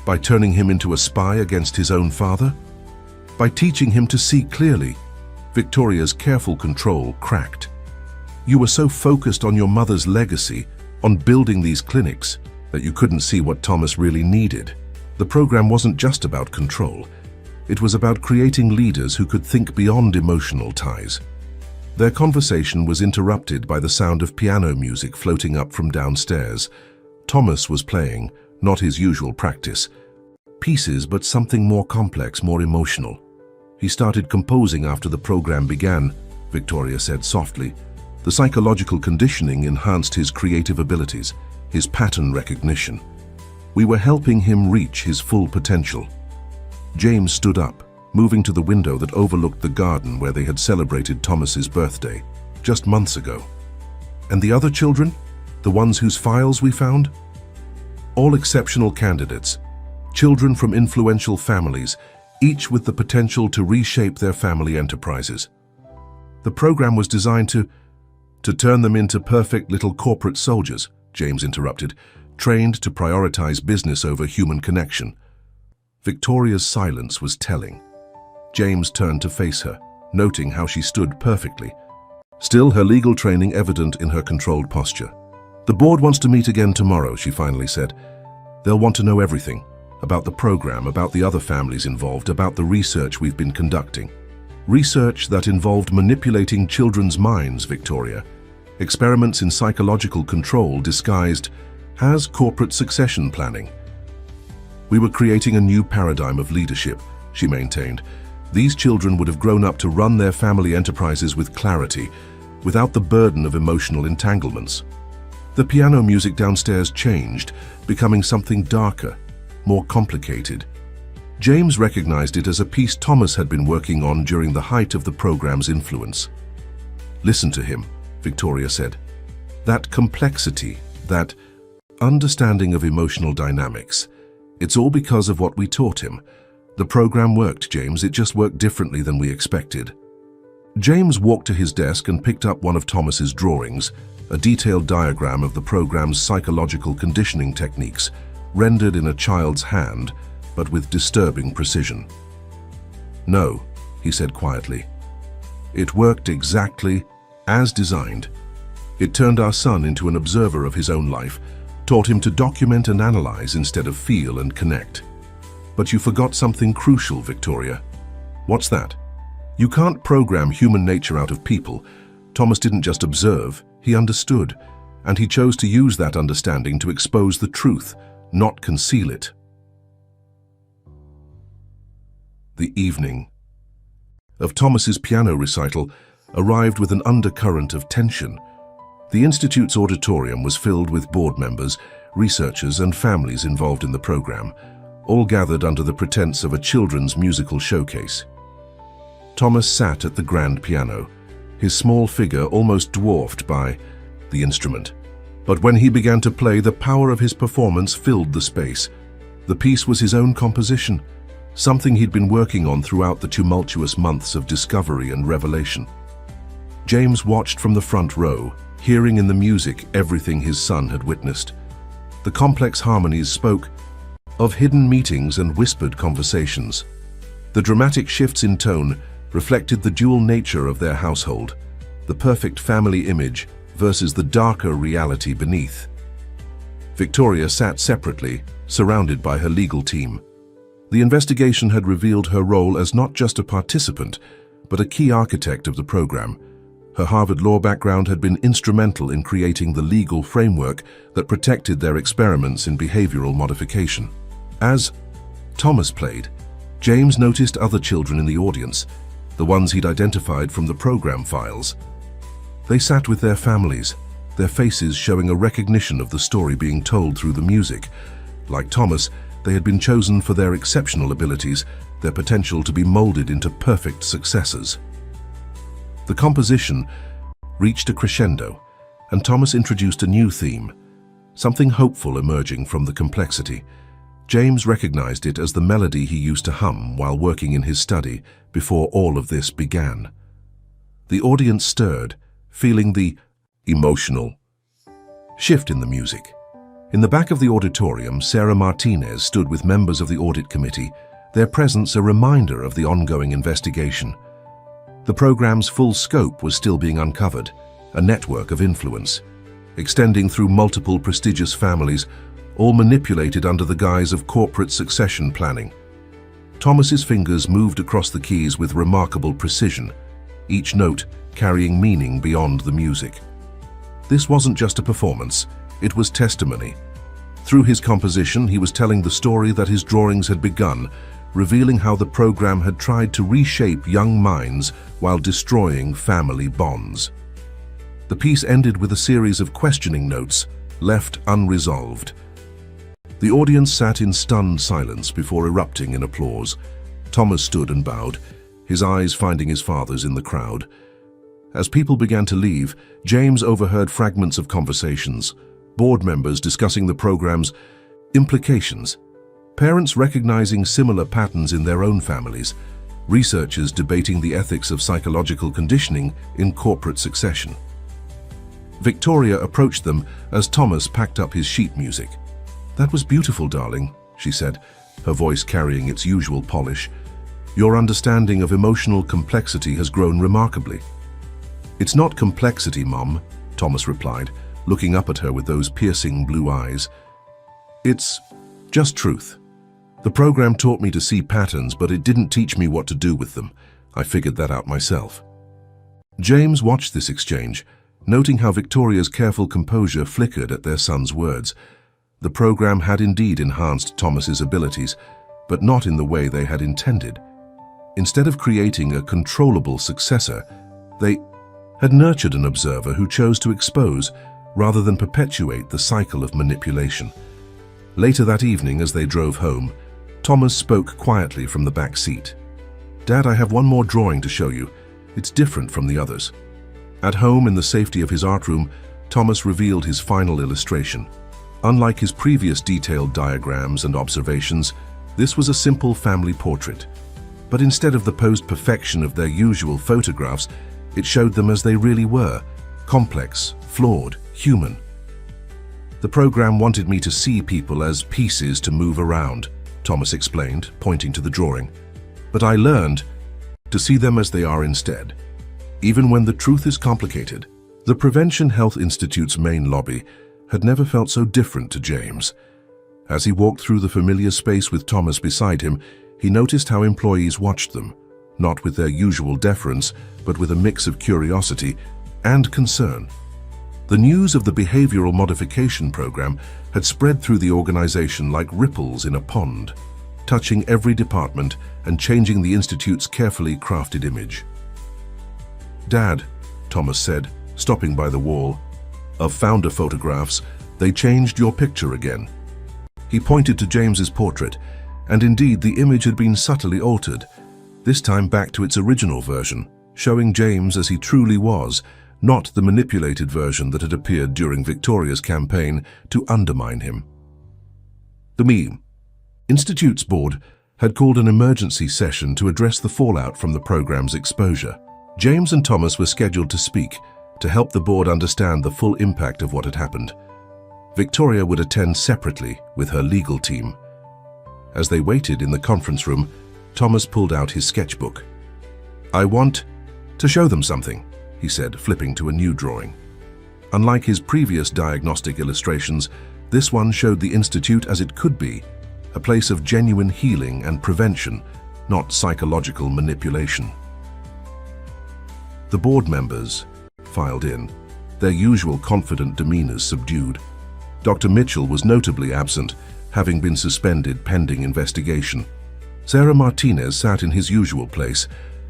By turning him into a spy against his own father? By teaching him to see clearly?" Victoria's careful control cracked. "You were so focused on your mother's legacy, on building these clinics, that you couldn't see what Thomas really needed. The program wasn't just about control. It was about creating leaders who could think beyond emotional ties." Their conversation was interrupted by the sound of piano music floating up from downstairs. Thomas was playing, not his usual practice. Pieces, but something more complex, more emotional. "He started composing after the program began," Victoria said softly. "The psychological conditioning enhanced his creative abilities, his pattern recognition. We were helping him reach his full potential." James stood up, moving to the window that overlooked the garden where they had celebrated Thomas's birthday, just months ago. "And the other children? The ones whose files we found?" "All exceptional candidates, children from influential families, each with the potential to reshape their family enterprises. The program was designed to turn them into perfect little corporate soldiers," James interrupted, "trained to prioritize business over human connection." Victoria's silence was telling. James turned to face her, noting how she stood perfectly, still her legal training evident in her controlled posture. "The board wants to meet again tomorrow," she finally said. "They'll want to know everything, about the program, about the other families involved, about the research we've been conducting. Research that involved manipulating children's minds, Victoria. Experiments in psychological control disguised as corporate succession planning. We were creating a new paradigm of leadership," she maintained. "These children would have grown up to run their family enterprises with clarity, without the burden of emotional entanglements." The piano music downstairs changed, becoming something darker, more complicated. James recognized it as a piece Thomas had been working on during the height of the program's influence. "Listen to him," Victoria said. "That complexity, that understanding of emotional dynamics, It's all because of what we taught him. The program worked, James. It just worked differently than we expected. James walked to his desk and picked up one of Thomas's drawings, a detailed diagram of the program's psychological conditioning techniques, rendered in a child's hand, but with disturbing precision. "No," he said quietly. "It worked exactly as designed. It turned our son into an observer of his own life, taught him to document and analyze instead of feel and connect. But you forgot something crucial, Victoria." "What's that?" "You can't program human nature out of people. Thomas didn't just observe, he understood, and he chose to use that understanding to expose the truth, not conceal it." The evening of Thomas's piano recital arrived with an undercurrent of tension. The Institute's auditorium was filled with board members, researchers, and families involved in the program, all gathered under the pretense of a children's musical showcase. Thomas sat at the grand piano, his small figure almost dwarfed by the instrument. But when he began to play, the power of his performance filled the space. The piece was his own composition, something he'd been working on throughout the tumultuous months of discovery and revelation. James watched from the front row, hearing in the music everything his son had witnessed. The complex harmonies spoke of hidden meetings and whispered conversations. The dramatic shifts in tone reflected the dual nature of their household, the perfect family image versus the darker reality beneath. Victoria sat separately, surrounded by her legal team. The investigation had revealed her role as not just a participant, but a key architect of the program. Her Harvard law background had been instrumental in creating the legal framework that protected their experiments in behavioral modification. As Thomas played, James noticed other children in the audience, the ones he'd identified from the program files. They sat with their families, their faces showing a recognition of the story being told through the music. Like Thomas, they had been chosen for their exceptional abilities, their potential to be molded into perfect successors. The composition reached a crescendo, and Thomas introduced a new theme, something hopeful emerging from the complexity. James recognized it as the melody he used to hum while working in his study before all of this began. The audience stirred, feeling the emotional shift in the music. In the back of the auditorium, Sarah Martinez stood with members of the audit committee, their presence a reminder of the ongoing investigation. The program's full scope was still being uncovered, a network of influence, extending through multiple prestigious families, all manipulated under the guise of corporate succession planning. Thomas's fingers moved across the keys with remarkable precision, each note carrying meaning beyond the music. This wasn't just a performance, it was testimony. Through his composition, he was telling the story that his drawings had begun, revealing how the program had tried to reshape young minds while destroying family bonds. The piece ended with a series of questioning notes, left unresolved. The audience sat in stunned silence before erupting in applause. Thomas stood and bowed, his eyes finding his father's in the crowd. As people began to leave, James overheard fragments of conversations, board members discussing the program's implications, parents recognizing similar patterns in their own families, researchers debating the ethics of psychological conditioning in corporate succession. Victoria approached them as Thomas packed up his sheet music. "That was beautiful, darling," she said, her voice carrying its usual polish. "Your understanding of emotional complexity has grown remarkably." "It's not complexity, Mom," Thomas replied, looking up at her with those piercing blue eyes. "It's just truth. The program taught me to see patterns, but it didn't teach me what to do with them. I figured that out myself." James watched this exchange, noting how Victoria's careful composure flickered at their son's words. The program had indeed enhanced Thomas's abilities, but not in the way they had intended. Instead of creating a controllable successor, they had nurtured an observer who chose to expose rather than perpetuate the cycle of manipulation. Later that evening, as they drove home, Thomas spoke quietly from the back seat. "Dad, I have one more drawing to show you. It's different from the others." At home, in the safety of his art room, Thomas revealed his final illustration. Unlike his previous detailed diagrams and observations, this was a simple family portrait. But instead of the posed perfection of their usual photographs, it showed them as they really were, complex, flawed, human. The program wanted me to see people as pieces to move around, Thomas explained, pointing to the drawing. But I learned to see them as they are instead. Even when the truth is complicated, the Prevention Health Institute's main lobby had never felt so different to James. As he walked through the familiar space with Thomas beside him, he noticed how employees watched them, not with their usual deference, but with a mix of curiosity and concern. The news of the behavioral modification program had spread through the organization like ripples in a pond, touching every department and changing the Institute's carefully crafted image. "Dad," Thomas said, stopping by the wall of founder photographs, "they changed your picture again." He pointed to James's portrait, and indeed the image had been subtly altered, this time back to its original version, showing James as he truly was, not the manipulated version that had appeared during Victoria's campaign to undermine him. The Institute's board had called an emergency session to address the fallout from the program's exposure. James and Thomas were scheduled to speak, to help the board understand the full impact of what had happened. Victoria would attend separately with her legal team. As they waited in the conference room, Thomas pulled out his sketchbook. "I want to show them something," he said, flipping to a new drawing. Unlike his previous diagnostic illustrations, this one showed the Institute as it could be, a place of genuine healing and prevention, not psychological manipulation. The board members filed in, their usual confident demeanors subdued. Dr. Mitchell was notably absent, having been suspended pending investigation. Sarah Martinez sat in his usual place,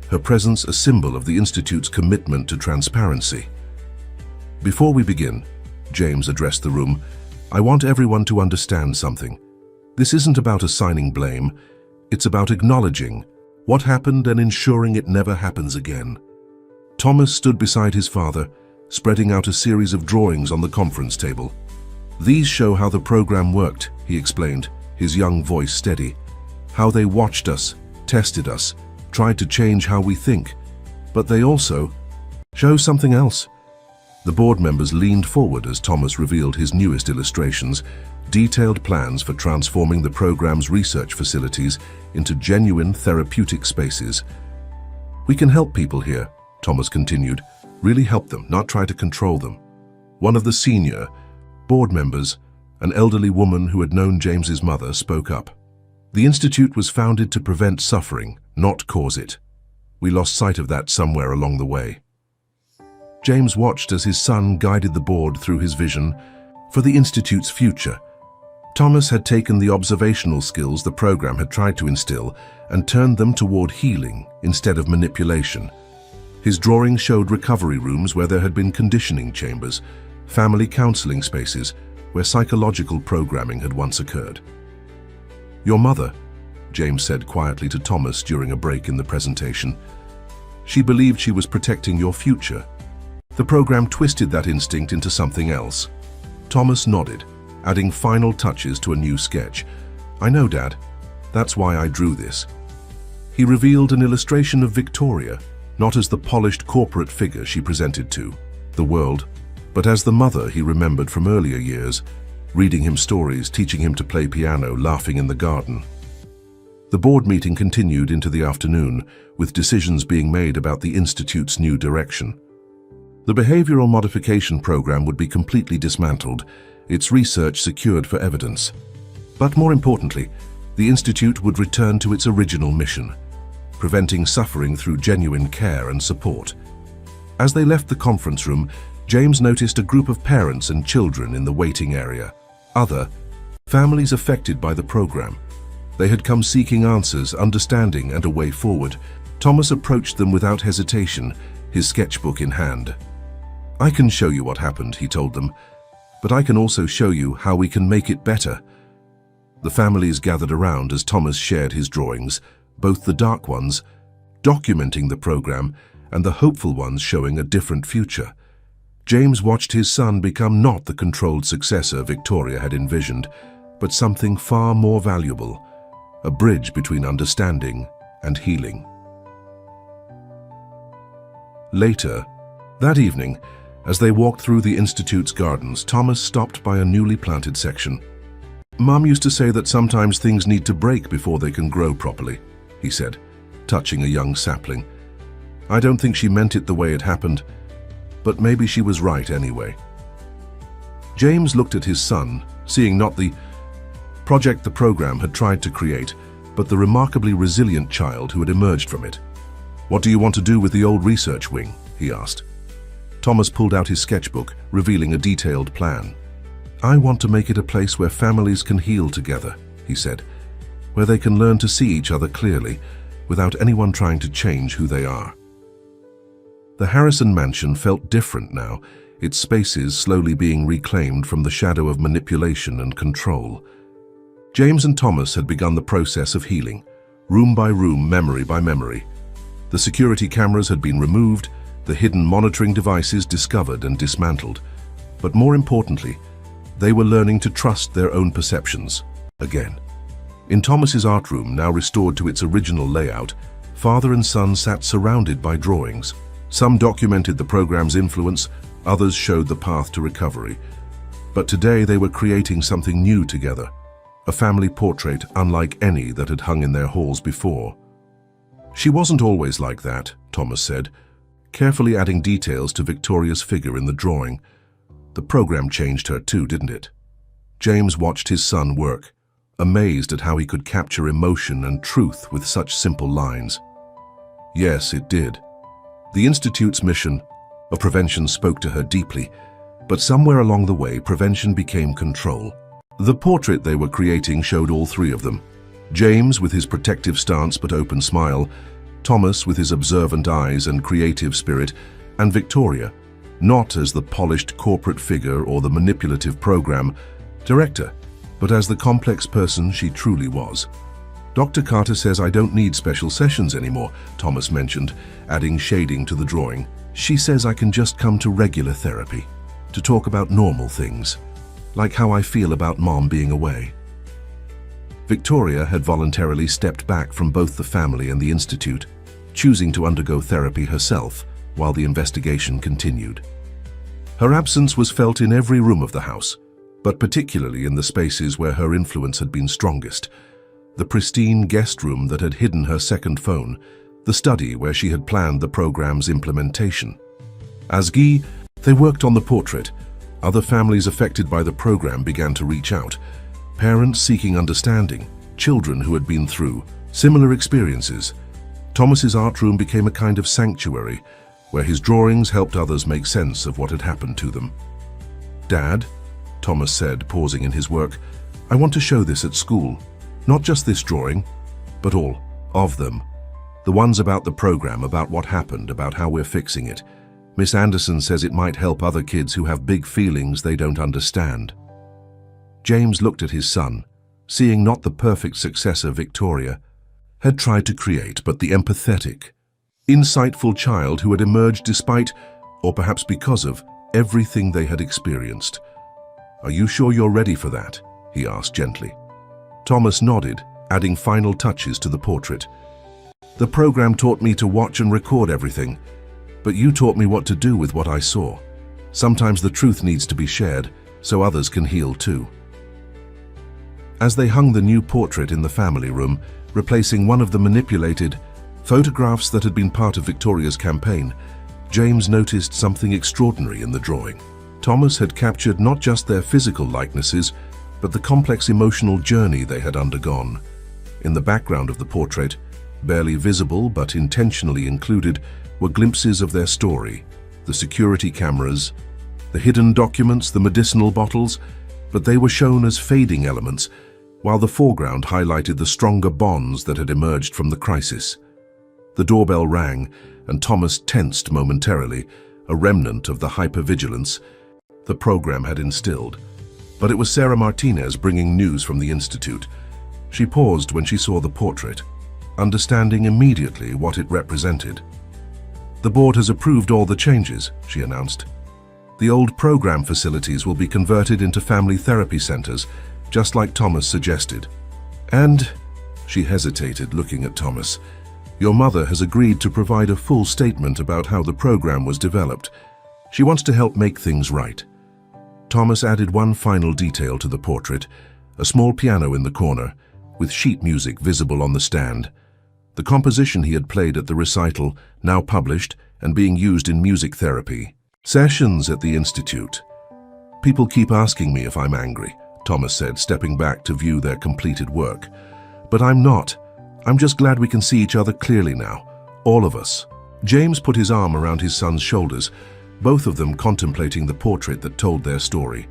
her presence a symbol of the Institute's commitment to transparency. "Before we begin," James addressed the room, "I want everyone to understand something. This isn't about assigning blame, it's about acknowledging what happened and ensuring it never happens again." Thomas stood beside his father, spreading out a series of drawings on the conference table. "These show how the program worked," he explained, his young voice steady. "How they watched us, tested us, tried to change how we think. But they also show something else." The board members leaned forward as Thomas revealed his newest illustrations, detailed plans for transforming the program's research facilities into genuine therapeutic spaces. "We can help people here," Thomas continued, "really help them, not try to control them." One of the senior board members, an elderly woman who had known James's mother, spoke up. "The Institute was founded to prevent suffering, not cause it. We lost sight of that somewhere along the way." James watched as his son guided the board through his vision for the Institute's future. Thomas had taken the observational skills the program had tried to instill and turned them toward healing instead of manipulation. His drawings showed recovery rooms where there had been conditioning chambers, family counseling spaces where psychological programming had once occurred. "Your mother," James said quietly to Thomas during a break in the presentation. "She believed she was protecting your future. The program twisted that instinct into something else." Thomas nodded, adding final touches to a new sketch. "I know, Dad. That's why I drew this." He revealed an illustration of Victoria, not as the polished corporate figure she presented to the world, but as the mother he remembered from earlier years, reading him stories, teaching him to play piano, laughing in the garden. The board meeting continued into the afternoon, with decisions being made about the Institute's new direction. The behavioral modification program would be completely dismantled, its research secured for evidence. But more importantly, the Institute would return to its original mission, preventing suffering through genuine care and support. As they left the conference room, James noticed a group of parents and children in the waiting area. Other families affected by the program. They had come seeking answers, understanding, and a way forward. Thomas approached them without hesitation, his sketchbook in hand. "I can show you what happened," he told them, "but I can also show you how we can make it better." The families gathered around as Thomas shared his drawings, both the dark ones, documenting the program, and the hopeful ones showing a different future. James watched his son become not the controlled successor Victoria had envisioned, but something far more valuable, a bridge between understanding and healing. Later, that evening, as they walked through the Institute's gardens, Thomas stopped by a newly planted section. "Mom used to say that sometimes things need to break before they can grow properly," he said, touching a young sapling. "I don't think she meant it the way it happened, but maybe she was right anyway." James looked at his son, seeing not the project the program had tried to create, but the remarkably resilient child who had emerged from it. "What do you want to do with the old research wing?" he asked. Thomas pulled out his sketchbook, revealing a detailed plan. "I want to make it a place where families can heal together," he said, "where they can learn to see each other clearly, without anyone trying to change who they are." The Harrison mansion felt different now, its spaces slowly being reclaimed from the shadow of manipulation and control. James and Thomas had begun the process of healing, room by room, memory by memory. The security cameras had been removed, the hidden monitoring devices discovered and dismantled. But more importantly, they were learning to trust their own perceptions again. In Thomas's art room, now restored to its original layout, father and son sat surrounded by drawings. Some documented the program's influence, others showed the path to recovery. But today they were creating something new together, a family portrait unlike any that had hung in their halls before. "She wasn't always like that," Thomas said, carefully adding details to Victoria's figure in the drawing. "The program changed her too, didn't it?" James watched his son work, amazed at how he could capture emotion and truth with such simple lines. "Yes, it did. The Institute's mission of prevention spoke to her deeply, but somewhere along the way, prevention became control." The portrait they were creating showed all three of them. James with his protective stance but open smile, Thomas with his observant eyes and creative spirit, and Victoria, not as the polished corporate figure or the manipulative program director, but as the complex person she truly was. "Dr. Carter says I don't need special sessions anymore," Thomas mentioned, adding shading to the drawing. "She says I can just come to regular therapy, to talk about normal things, like how I feel about Mom being away." Victoria had voluntarily stepped back from both the family and the Institute, choosing to undergo therapy herself while the investigation continued. Her absence was felt in every room of the house, but particularly in the spaces where her influence had been strongest. The pristine guest room that had hidden her second phone, the study where she had planned the program's implementation. As Guy, they worked on the portrait. Other families affected by the program began to reach out. Parents seeking understanding, children who had been through similar experiences. Thomas's art room became a kind of sanctuary, where his drawings helped others make sense of what had happened to them. "Dad," Thomas said, pausing in his work, "I want to show this at school. Not just this drawing, but all of them. The ones about the program, about what happened, about how we're fixing it. Miss Anderson says it might help other kids who have big feelings they don't understand." James looked at his son, seeing not the perfect successor Victoria had tried to create, but the empathetic, insightful child who had emerged despite, or perhaps because of, everything they had experienced. "Are you sure you're ready for that?" he asked gently. Thomas nodded, adding final touches to the portrait. "The program taught me to watch and record everything, but you taught me what to do with what I saw. Sometimes the truth needs to be shared, so others can heal too." As they hung the new portrait in the family room, replacing one of the manipulated photographs that had been part of Victoria's campaign, James noticed something extraordinary in the drawing. Thomas had captured not just their physical likenesses, but the complex emotional journey they had undergone. In the background of the portrait, barely visible but intentionally included, were glimpses of their story, the security cameras, the hidden documents, the medicinal bottles, but they were shown as fading elements, while the foreground highlighted the stronger bonds that had emerged from the crisis. The doorbell rang, and Thomas tensed momentarily, a remnant of the hypervigilance the program had instilled. But it was Sarah Martinez bringing news from the Institute. She paused when she saw the portrait, understanding immediately what it represented. "The board has approved all the changes," she announced. The old program facilities will be converted into family therapy centers, just like Thomas suggested. And, she hesitated, looking at Thomas, your mother has agreed to provide a full statement about how the program was developed. She wants to help make things right. Thomas added one final detail to the portrait, a small piano in the corner, with sheet music visible on the stand. The composition he had played at the recital, now published and being used in music therapy sessions at the Institute. People keep asking me if I'm angry, Thomas said, stepping back to view their completed work. But I'm not. I'm just glad we can see each other clearly now, all of us. James put his arm around his son's shoulders, both of them contemplating the portrait that told their story.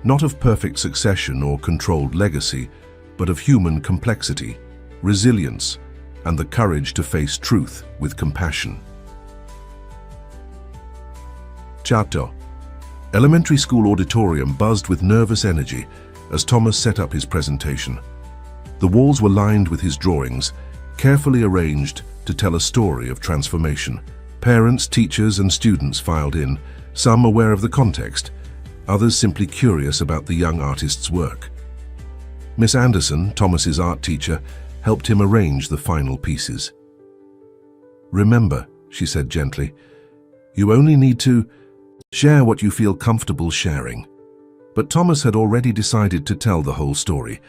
Not of perfect succession or controlled legacy, but of human complexity, resilience, and the courage to face truth with compassion. Chapter. Elementary school auditorium buzzed with nervous energy as Thomas set up his presentation. The walls were lined with his drawings, carefully arranged to tell a story of transformation. Parents, teachers, and students filed in, some aware of the context, others simply curious about the young artist's work. Miss Anderson, Thomas's art teacher, helped him arrange the final pieces. Remember, she said gently, you only need to share what you feel comfortable sharing. But Thomas had already decided to tell the whole story.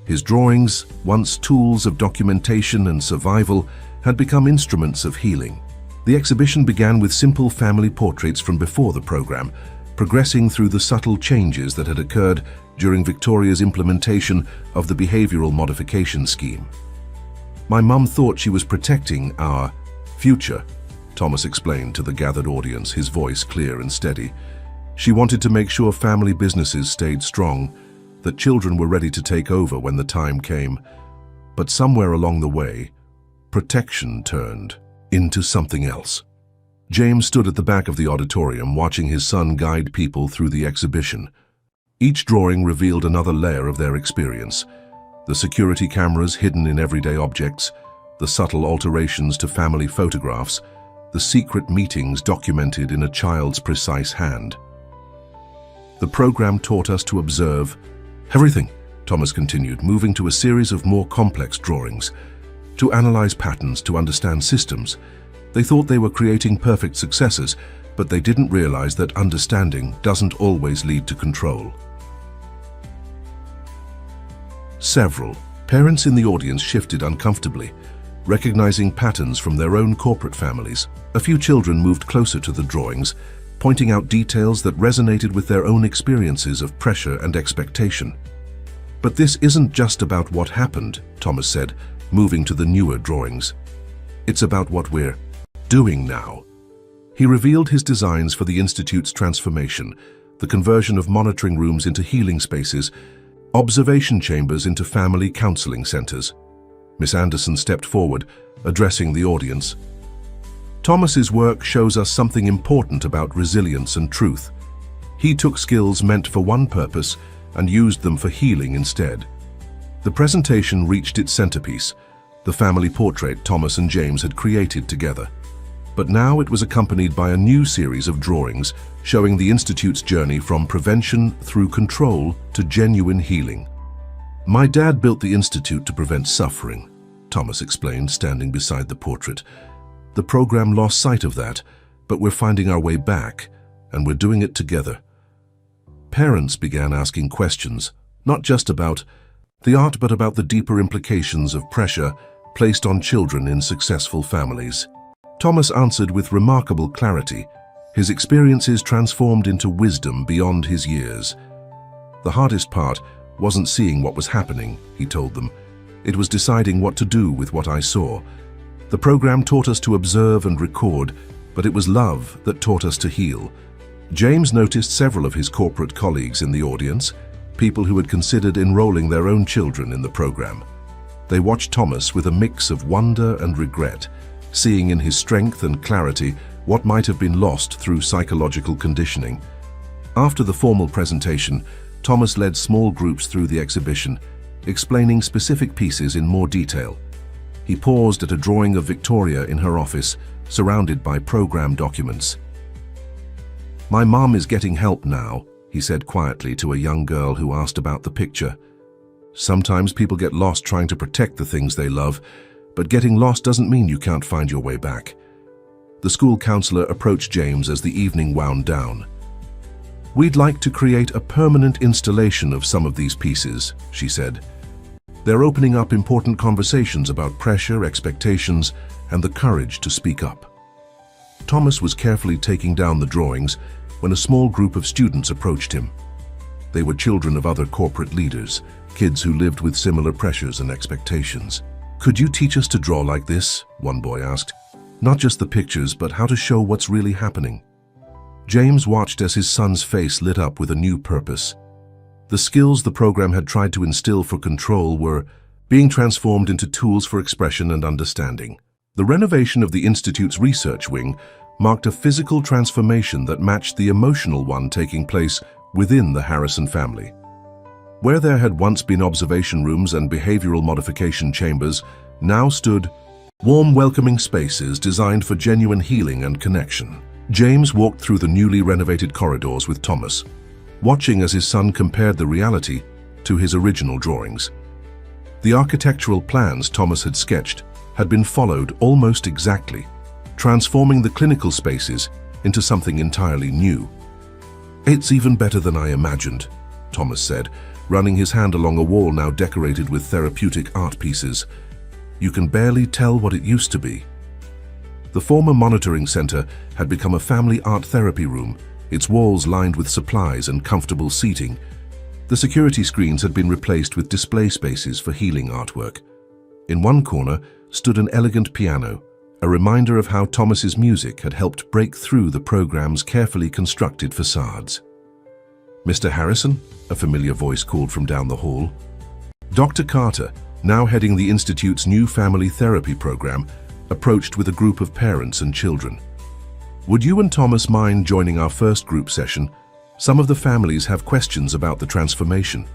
His drawings, once tools of documentation and survival, had become instruments of healing. The exhibition began with simple family portraits from before the program, progressing through the subtle changes that had occurred during Victoria's implementation of the behavioral modification scheme. My mum thought she was protecting our future, Thomas explained to the gathered audience, his voice clear and steady. She wanted to make sure family businesses stayed strong, that children were ready to take over when the time came. But somewhere along the way, protection turned into something else. James stood at the back of the auditorium watching his son guide people through the exhibition. Each drawing revealed another layer of their experience. The security cameras hidden in everyday objects, the subtle alterations to family photographs, the secret meetings documented in a child's precise hand. The program taught us to observe everything, Thomas continued, moving to a series of more complex drawings. To analyze patterns, to understand systems. They thought they were creating perfect successors, but they didn't realize that understanding doesn't always lead to control. Several parents in the audience shifted uncomfortably, recognizing patterns from their own corporate families. A few children moved closer to the drawings, pointing out details that resonated with their own experiences of pressure and expectation. But this isn't just about what happened, Thomas said, moving to the newer drawings. It's about what we're doing now. He revealed his designs for the Institute's transformation, the conversion of monitoring rooms into healing spaces, observation chambers into family counseling centers. Miss Anderson stepped forward, addressing the audience. Thomas's work shows us something important about resilience and truth. He took skills meant for one purpose and used them for healing instead. The presentation reached its centerpiece, the family portrait Thomas and James had created together. But now it was accompanied by a new series of drawings showing the Institute's journey from prevention through control to genuine healing. My dad built the Institute to prevent suffering, Thomas explained, standing beside the portrait. The program lost sight of that, but we're finding our way back, and we're doing it together. Parents began asking questions, not just about the art, but about the deeper implications of pressure placed on children in successful families. Thomas answered with remarkable clarity, his experiences transformed into wisdom beyond his years. The hardest part wasn't seeing what was happening, he told them. It was deciding what to do with what I saw. The program taught us to observe and record, but it was love that taught us to heal. James noticed several of his corporate colleagues in the audience, people who had considered enrolling their own children in the program. They watched Thomas with a mix of wonder and regret, seeing in his strength and clarity what might have been lost through psychological conditioning. After the formal presentation, Thomas led small groups through the exhibition, explaining specific pieces in more detail. He paused at a drawing of Victoria in her office, surrounded by program documents. "My mom is getting help now," he said quietly to a young girl who asked about the picture. Sometimes people get lost trying to protect the things they love, but getting lost doesn't mean you can't find your way back. The school counselor approached James as the evening wound down. "We'd like to create a permanent installation of some of these pieces," she said. "They're opening up important conversations about pressure, expectations, and the courage to speak up." Thomas was carefully taking down the drawings when a small group of students approached him. They were children of other corporate leaders, kids who lived with similar pressures and expectations. "Could you teach us to draw like this?" one boy asked. "Not just the pictures, but how to show what's really happening." James watched as his son's face lit up with a new purpose. The skills the program had tried to instill for control were being transformed into tools for expression and understanding. The renovation of the Institute's research wing marked a physical transformation that matched the emotional one taking place within the Harrison family. Where there had once been observation rooms and behavioral modification chambers, now stood warm, welcoming spaces designed for genuine healing and connection. James walked through the newly renovated corridors with Thomas, watching as his son compared the reality to his original drawings. The architectural plans Thomas had sketched had been followed almost exactly, transforming the clinical spaces into something entirely new. "It's even better than I imagined," Thomas said, running his hand along a wall now decorated with therapeutic art pieces. "You can barely tell what it used to be." The former monitoring center had become a family art therapy room, its walls lined with supplies and comfortable seating. The security screens had been replaced with display spaces for healing artwork. In one corner stood an elegant piano, a reminder of how Thomas's music had helped break through the program's carefully constructed facades. "Mr. Harrison?" a familiar voice called from down the hall. Dr. Carter, now heading the Institute's new family therapy program, approached with a group of parents and children. "Would you and Thomas mind joining our first group session? Some of the families have questions about the transformation."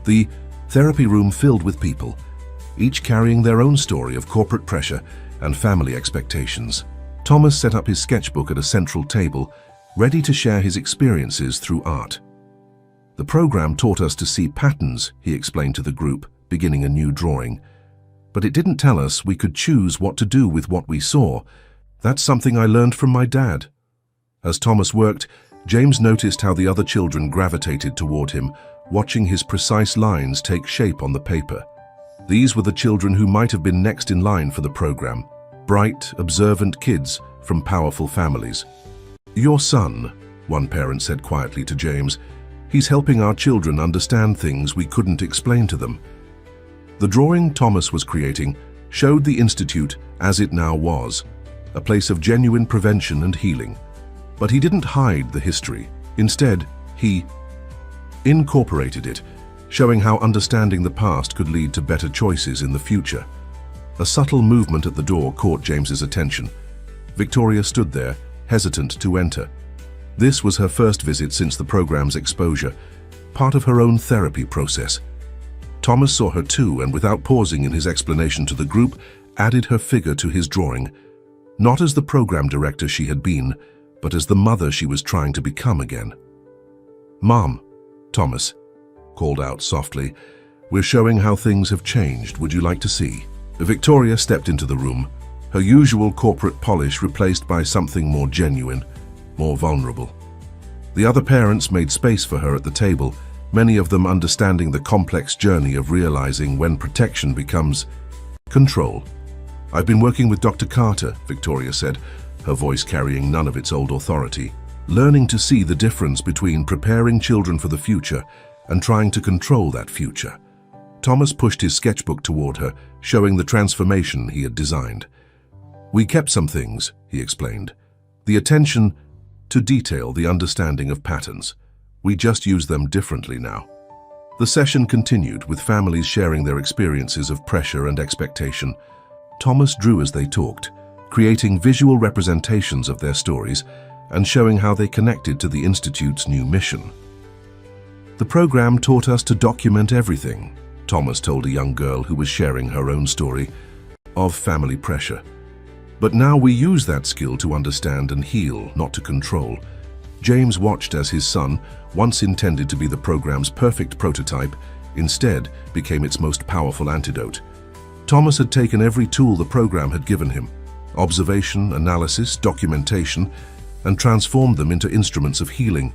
The therapy room filled with people, each carrying their own story of corporate pressure and family expectations. Thomas set up his sketchbook at a central table, ready to share his experiences through art. "The program taught us to see patterns," he explained to the group, beginning a new drawing. "But it didn't tell us we could choose what to do with what we saw. That's something I learned from my dad." As Thomas worked, James noticed how the other children gravitated toward him, watching his precise lines take shape on the paper. These were the children who might have been next in line for the program, bright, observant kids from powerful families. "Your son," one parent said quietly to James, "he's helping our children understand things we couldn't explain to them." The drawing Thomas was creating showed the Institute as it now was, a place of genuine prevention and healing. But he didn't hide the history. Instead, he incorporated it, showing how understanding the past could lead to better choices in the future. A subtle movement at the door caught James's attention. Victoria stood there, hesitant to enter. This was her first visit since the program's exposure, part of her own therapy process. Thomas saw her too, and without pausing in his explanation to the group, added her figure to his drawing, not as the program director she had been, but as the mother she was trying to become again. "Mom," Thomas called out softly, "we're showing how things have changed. Would you like to see?" Victoria stepped into the room, her usual corporate polish replaced by something more genuine, more vulnerable. The other parents made space for her at the table, many of them understanding the complex journey of realizing when protection becomes control. "I've been working with Dr. Carter," Victoria said, her voice carrying none of its old authority, "learning to see the difference between preparing children for the future and trying to control that future." Thomas pushed his sketchbook toward her, showing the transformation he had designed. "We kept some things," he explained. "The attention to detail, the understanding of patterns. We just use them differently now." The session continued, with families sharing their experiences of pressure and expectation. Thomas drew as they talked, creating visual representations of their stories and showing how they connected to the Institute's new mission. "The program taught us to document everything," Thomas told a young girl who was sharing her own story of family pressure. "But now we use that skill to understand and heal, not to control. James watched as his son, once intended to be the program's perfect prototype, instead became its most powerful antidote. Thomas had taken every tool the program had given him, observation, analysis, documentation, and transformed them into instruments of healing.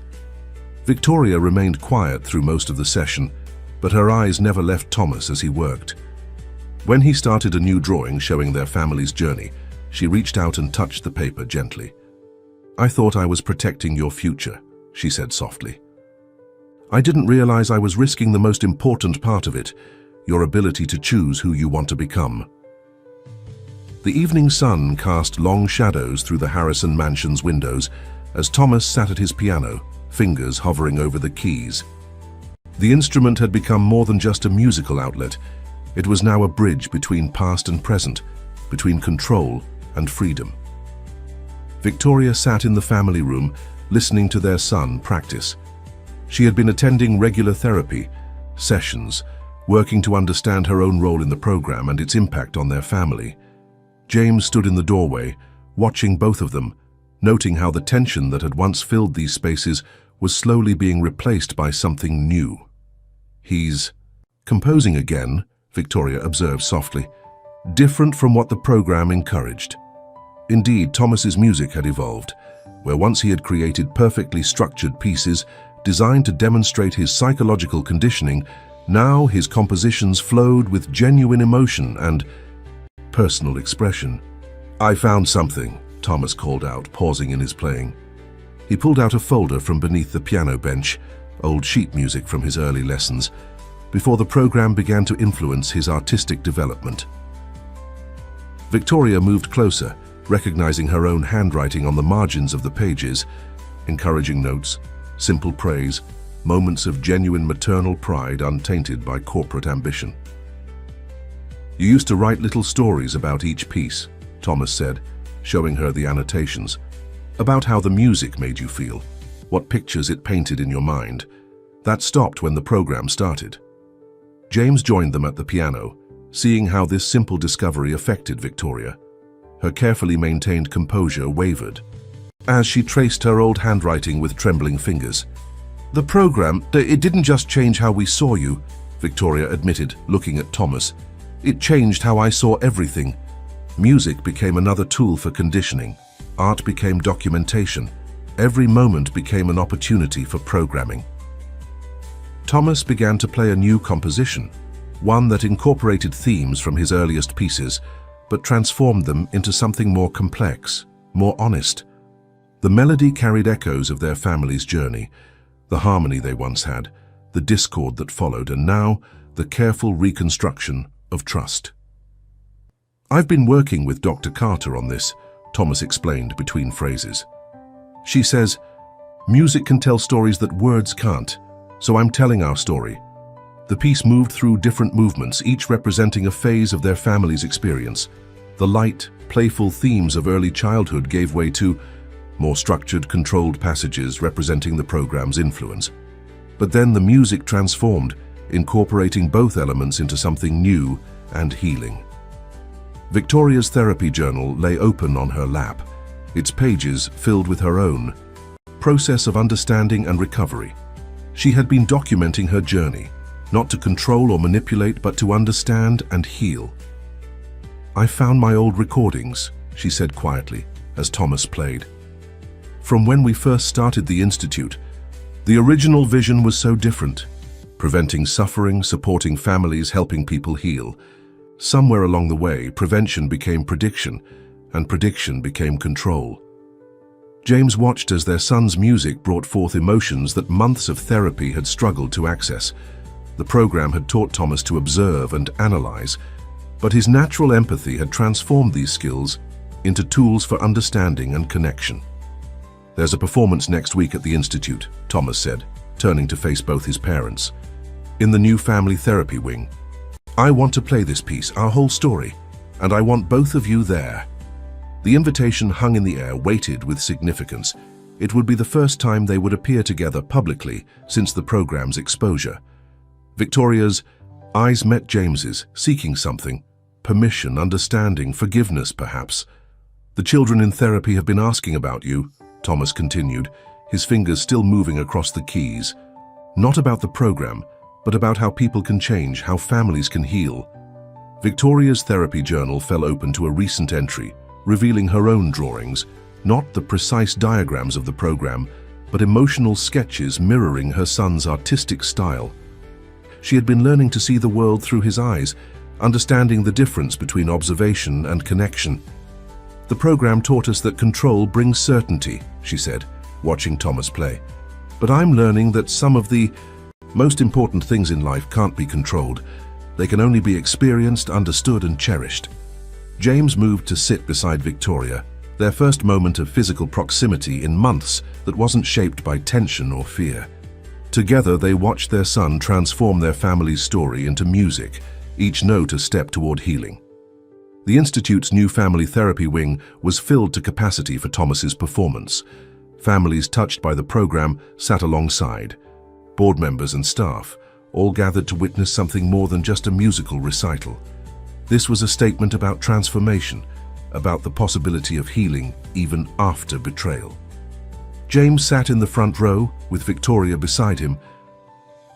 Victoria remained quiet through most of the session, but her eyes never left Thomas as he worked. When he started a new drawing showing their family's journey, she reached out and touched the paper gently. "I thought I was protecting your future," she said softly. "I didn't realize I was risking the most important part of it, your ability to choose who you want to become." The evening sun cast long shadows through the Harrison mansion's windows as Thomas sat at his piano, fingers hovering over the keys. The instrument had become more than just a musical outlet. It was now a bridge between past and present, between control and freedom. Victoria sat in the family room, listening to their son practice. She had been attending regular therapy sessions, working to understand her own role in the program and its impact on their family. James stood in the doorway, watching both of them, noting how the tension that had once filled these spaces was slowly being replaced by something new. "He's composing again," Victoria observed softly, "different from what the program encouraged." Indeed, Thomas's music had evolved, where once he had created perfectly structured pieces designed to demonstrate his psychological conditioning, now his compositions flowed with genuine emotion and personal expression. "I found something," Thomas called out, pausing in his playing. He pulled out a folder from beneath the piano bench, old sheet music from his early lessons, before the program began to influence his artistic development. Victoria moved closer, recognizing her own handwriting on the margins of the pages, encouraging notes, simple praise, moments of genuine maternal pride untainted by corporate ambition. "You used to write little stories about each piece," Thomas said, showing her the annotations, "about how the music made you feel, what pictures it painted in your mind. That stopped when the program started." James joined them at the piano, seeing how this simple discovery affected Victoria. Her carefully maintained composure wavered as she traced her old handwriting with trembling fingers. "The program, it didn't just change how we saw you," Victoria admitted, looking at Thomas. "It changed how I saw everything. Music became another tool for conditioning. Art became documentation. Every moment became an opportunity for programming." Thomas began to play a new composition, one that incorporated themes from his earliest pieces, but transformed them into something more complex, more honest. The melody carried echoes of their family's journey, the harmony they once had, the discord that followed, and now the careful reconstruction of trust. "I've been working with Dr. Carter on this," Thomas explained between phrases. "She says, music can tell stories that words can't, so I'm telling our story." The piece moved through different movements, each representing a phase of their family's experience. The light, playful themes of early childhood gave way to more structured, controlled passages representing the program's influence. But then the music transformed, incorporating both elements into something new and healing. Victoria's therapy journal lay open on her lap, its pages filled with her own process of understanding and recovery. She had been documenting her journey, not to control or manipulate, but to understand and heal. "I found my old recordings," she said quietly, as Thomas played. "From when we first started the Institute, the original vision was so different, preventing suffering, supporting families, helping people heal. Somewhere along the way, prevention became prediction, and prediction became control." James watched as their son's music brought forth emotions that months of therapy had struggled to access. The program had taught Thomas to observe and analyze, but his natural empathy had transformed these skills into tools for understanding and connection. "There's a performance next week at the Institute," Thomas said, turning to face both his parents. "In the new family therapy wing. I want to play this piece, our whole story, and I want both of you there." The invitation hung in the air, weighted with significance. It would be the first time they would appear together publicly since the program's exposure. Victoria's eyes met James's, seeking something. Permission, understanding, forgiveness, perhaps. "The children in therapy have been asking about you," Thomas continued, his fingers still moving across the keys. Not about the program, but about how people can change, how families can heal. Victoria's therapy journal fell open to a recent entry, revealing her own drawings, not the precise diagrams of the program, but emotional sketches mirroring her son's artistic style. She had been learning to see the world through his eyes, understanding the difference between observation and connection. "The program taught us that control brings certainty," she said, watching Thomas play. "But I'm learning that some of the most important things in life can't be controlled. They can only be experienced, understood, and cherished." James moved to sit beside Victoria, their first moment of physical proximity in months that wasn't shaped by tension or fear. Together, they watched their son transform their family's story into music, each note a step toward healing. The Institute's new family therapy wing was filled to capacity for Thomas's performance. Families touched by the program sat alongside. Board members and staff, all gathered to witness something more than just a musical recital. This was a statement about transformation, about the possibility of healing even after betrayal. James sat in the front row with Victoria beside him,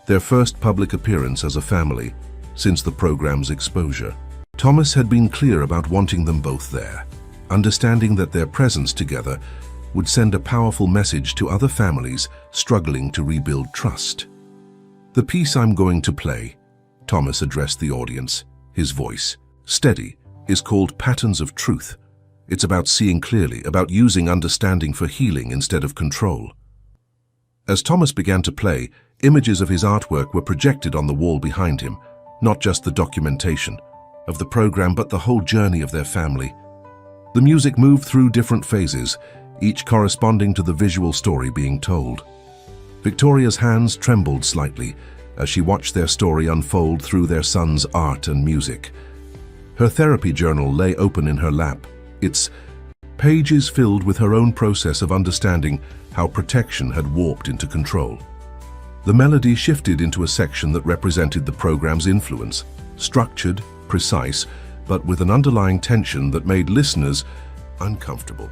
their first public appearance as a family since the program's exposure. Thomas had been clear about wanting them both there, understanding that their presence together would send a powerful message to other families struggling to rebuild trust. "The piece I'm going to play," Thomas addressed the audience, his voice steady, is called Patterns of Truth. It's about seeing clearly, about using understanding for healing instead of control. As Thomas began to play, images of his artwork were projected on the wall behind him, not just the documentation of the program, but the whole journey of their family. The music moved through different phases, each corresponding to the visual story being told. Victoria's hands trembled slightly as she watched their story unfold through their son's art and music. Her therapy journal lay open in her lap, its pages filled with her own process of understanding how protection had warped into control. The melody shifted into a section that represented the program's influence, structured, precise, but with an underlying tension that made listeners uncomfortable.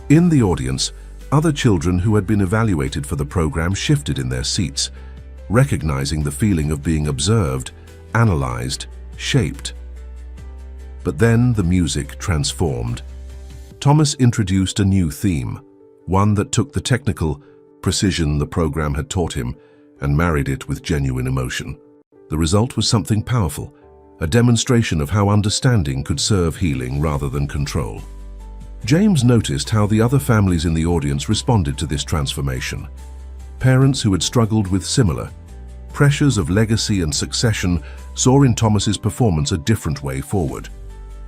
In the audience, other children who had been evaluated for the program shifted in their seats, recognizing the feeling of being observed, analyzed, shaped. But then the music transformed. Thomas introduced a new theme, one that took the technical precision the program had taught him and married it with genuine emotion. The result was something powerful, a demonstration of how understanding could serve healing rather than control. James noticed how the other families in the audience responded to this transformation. Parents who had struggled with similar pressures of legacy and succession saw in Thomas's performance a different way forward.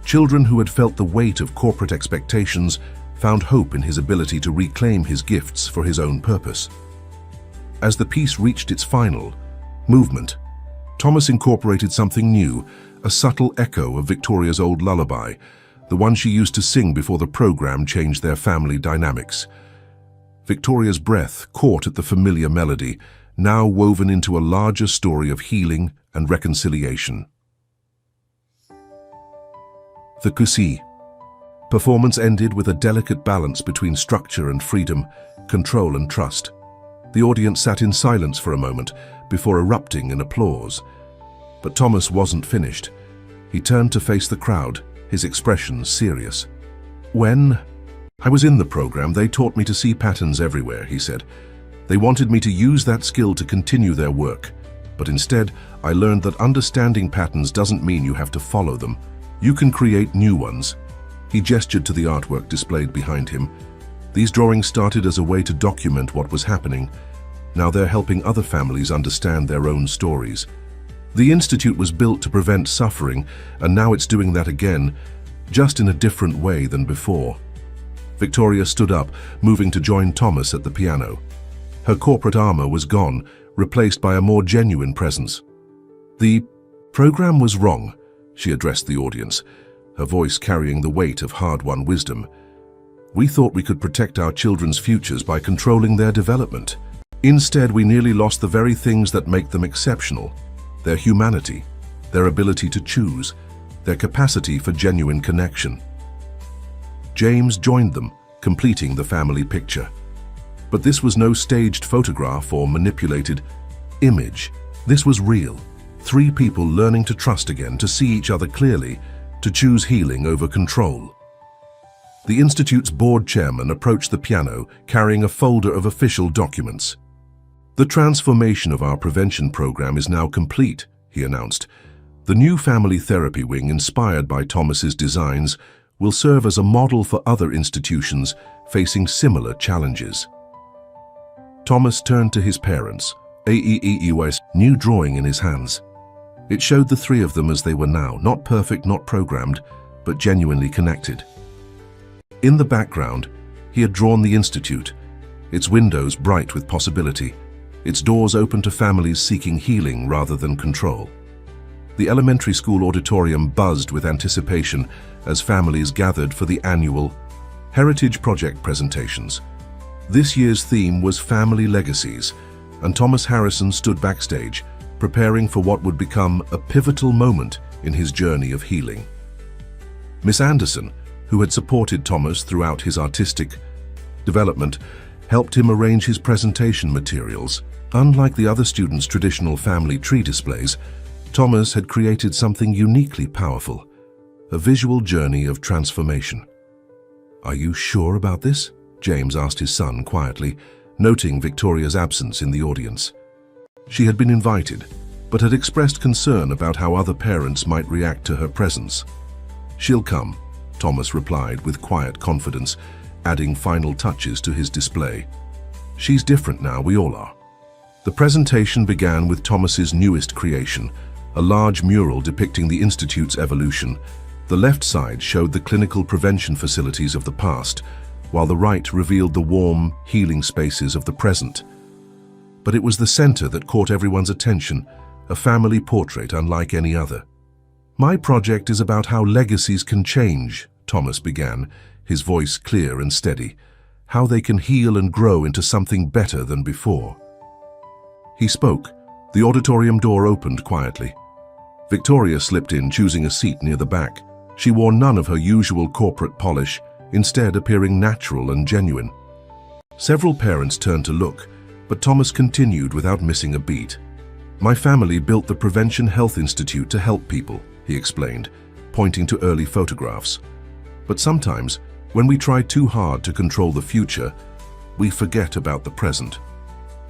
Children who had felt the weight of corporate expectations found hope in his ability to reclaim his gifts for his own purpose. As the piece reached its final movement, Thomas incorporated something new, a subtle echo of Victoria's old lullaby, the one she used to sing before the program changed their family dynamics. Victoria's breath caught at the familiar melody, now woven into a larger story of healing and reconciliation. The Kusi performance ended with a delicate balance between structure and freedom, control and trust. The audience sat in silence for a moment before erupting in applause. But Thomas wasn't finished. He turned to face the crowd, his expression serious. "When I was in the program, they taught me to see patterns everywhere," he said. "They wanted me to use that skill to continue their work. But instead, I learned that understanding patterns doesn't mean you have to follow them. You can create new ones." He gestured to the artwork displayed behind him. These drawings started as a way to document what was happening. Now they're helping other families understand their own stories. The Institute was built to prevent suffering, and now it's doing that again, just in a different way than before. Victoria stood up, moving to join Thomas at the piano. Her corporate armor was gone, replaced by a more genuine presence. "The program was wrong," she addressed the audience, her voice carrying the weight of hard-won wisdom. "We thought we could protect our children's futures by controlling their development. Instead, we nearly lost the very things that make them exceptional: their humanity, their ability to choose, their capacity for genuine connection." James joined them, completing the family picture. But this was no staged photograph or manipulated image. This was real. 3 people learning to trust again, to see each other clearly, to choose healing over control. The Institute's board chairman approached the piano, carrying a folder of official documents. "The transformation of our prevention program is now complete," he announced. "The new family therapy wing, inspired by Thomas's designs, will serve as a model for other institutions facing similar challenges." Thomas turned to his parents, AEEU's new drawing in his hands. It showed the 3 of them as they were now, not perfect, not programmed, but genuinely connected. In the background, he had drawn the Institute, its windows bright with possibility, its doors open to families seeking healing rather than control. The elementary school auditorium buzzed with anticipation as families gathered for the annual Heritage Project presentations. This year's theme was Family Legacies, and Thomas Harrison stood backstage, preparing for what would become a pivotal moment in his journey of healing. Miss Anderson, who had supported Thomas throughout his artistic development, helped him arrange his presentation materials. Unlike the other students' traditional family tree displays, Thomas had created something uniquely powerful, a visual journey of transformation. "Are you sure about this?" James asked his son quietly, noting Victoria's absence in the audience. She had been invited, but had expressed concern about how other parents might react to her presence. "She'll come," Thomas replied with quiet confidence, adding final touches to his display. "She's different now, we all are." The presentation began with Thomas's newest creation, a large mural depicting the Institute's evolution. The left side showed the clinical prevention facilities of the past, while the right revealed the warm, healing spaces of the present. But it was the center that caught everyone's attention, a family portrait unlike any other. "My project is about how legacies can change," Thomas began, his voice clear and steady, "how they can heal and grow into something better than before." He spoke. The auditorium door opened quietly. Victoria slipped in, choosing a seat near the back. She wore none of her usual corporate polish, instead appearing natural and genuine. Several parents turned to look, but Thomas continued without missing a beat. "My family built the Prevention Health Institute to help people," he explained, pointing to early photographs. "But sometimes, when we try too hard to control the future, we forget about the present."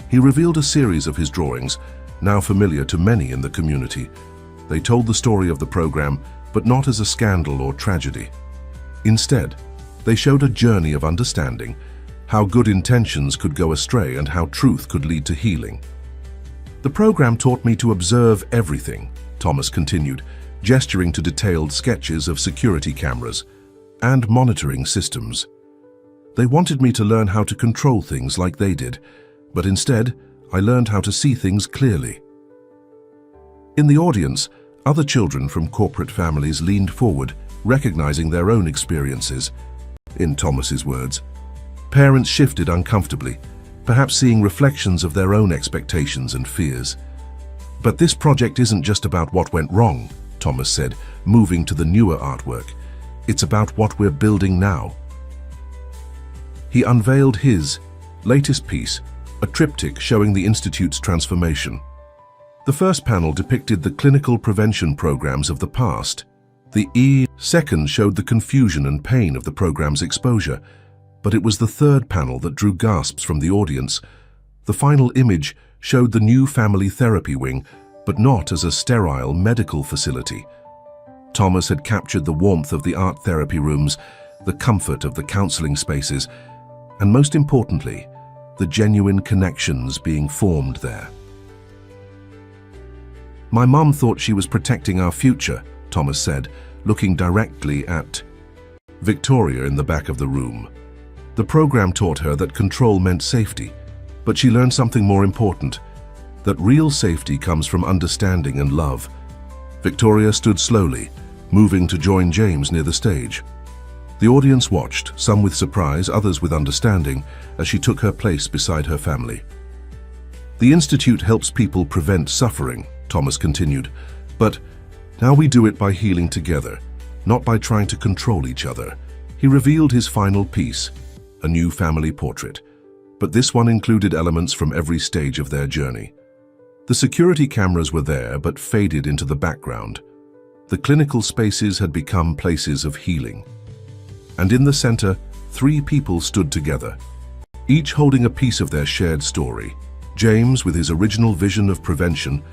He revealed a series of his drawings, now familiar to many in the community. They told the story of the program, but not as a scandal or tragedy. Instead, they showed a journey of understanding, how good intentions could go astray and how truth could lead to healing. "The program taught me to observe everything," Thomas continued, gesturing to detailed sketches of security cameras and monitoring systems. "They wanted me to learn how to control things like they did, but instead, I learned how to see things clearly." In the audience, other children from corporate families leaned forward, recognizing their own experiences. In Thomas's words, parents shifted uncomfortably, perhaps seeing reflections of their own expectations and fears. "But this project isn't just about what went wrong," Thomas said, moving to the newer artwork. "It's about what we're building now." He unveiled his latest piece, a triptych showing the Institute's transformation. The first panel depicted the clinical prevention programs of the past. The second showed the confusion and pain of the program's exposure, but it was the third panel that drew gasps from the audience. The final image showed the new family therapy wing, but not as a sterile medical facility. Thomas had captured the warmth of the art therapy rooms, the comfort of the counseling spaces, and most importantly, the genuine connections being formed there. "My mum thought she was protecting our future," Thomas said, looking directly at Victoria in the back of the room. "The program taught her that control meant safety, but she learned something more important, that real safety comes from understanding and love." Victoria stood slowly, moving to join James near the stage. The audience watched, some with surprise, others with understanding, as she took her place beside her family. "The Institute helps people prevent suffering," Thomas continued, "but now we do it by healing together, not by trying to control each other." He revealed his final piece, a new family portrait. but this one included elements from every stage of their journey. The security cameras were there but faded into the background. The clinical spaces had become places of healing. And in the center, 3 people stood together, each holding a piece of their shared story. James with his original vision of prevention,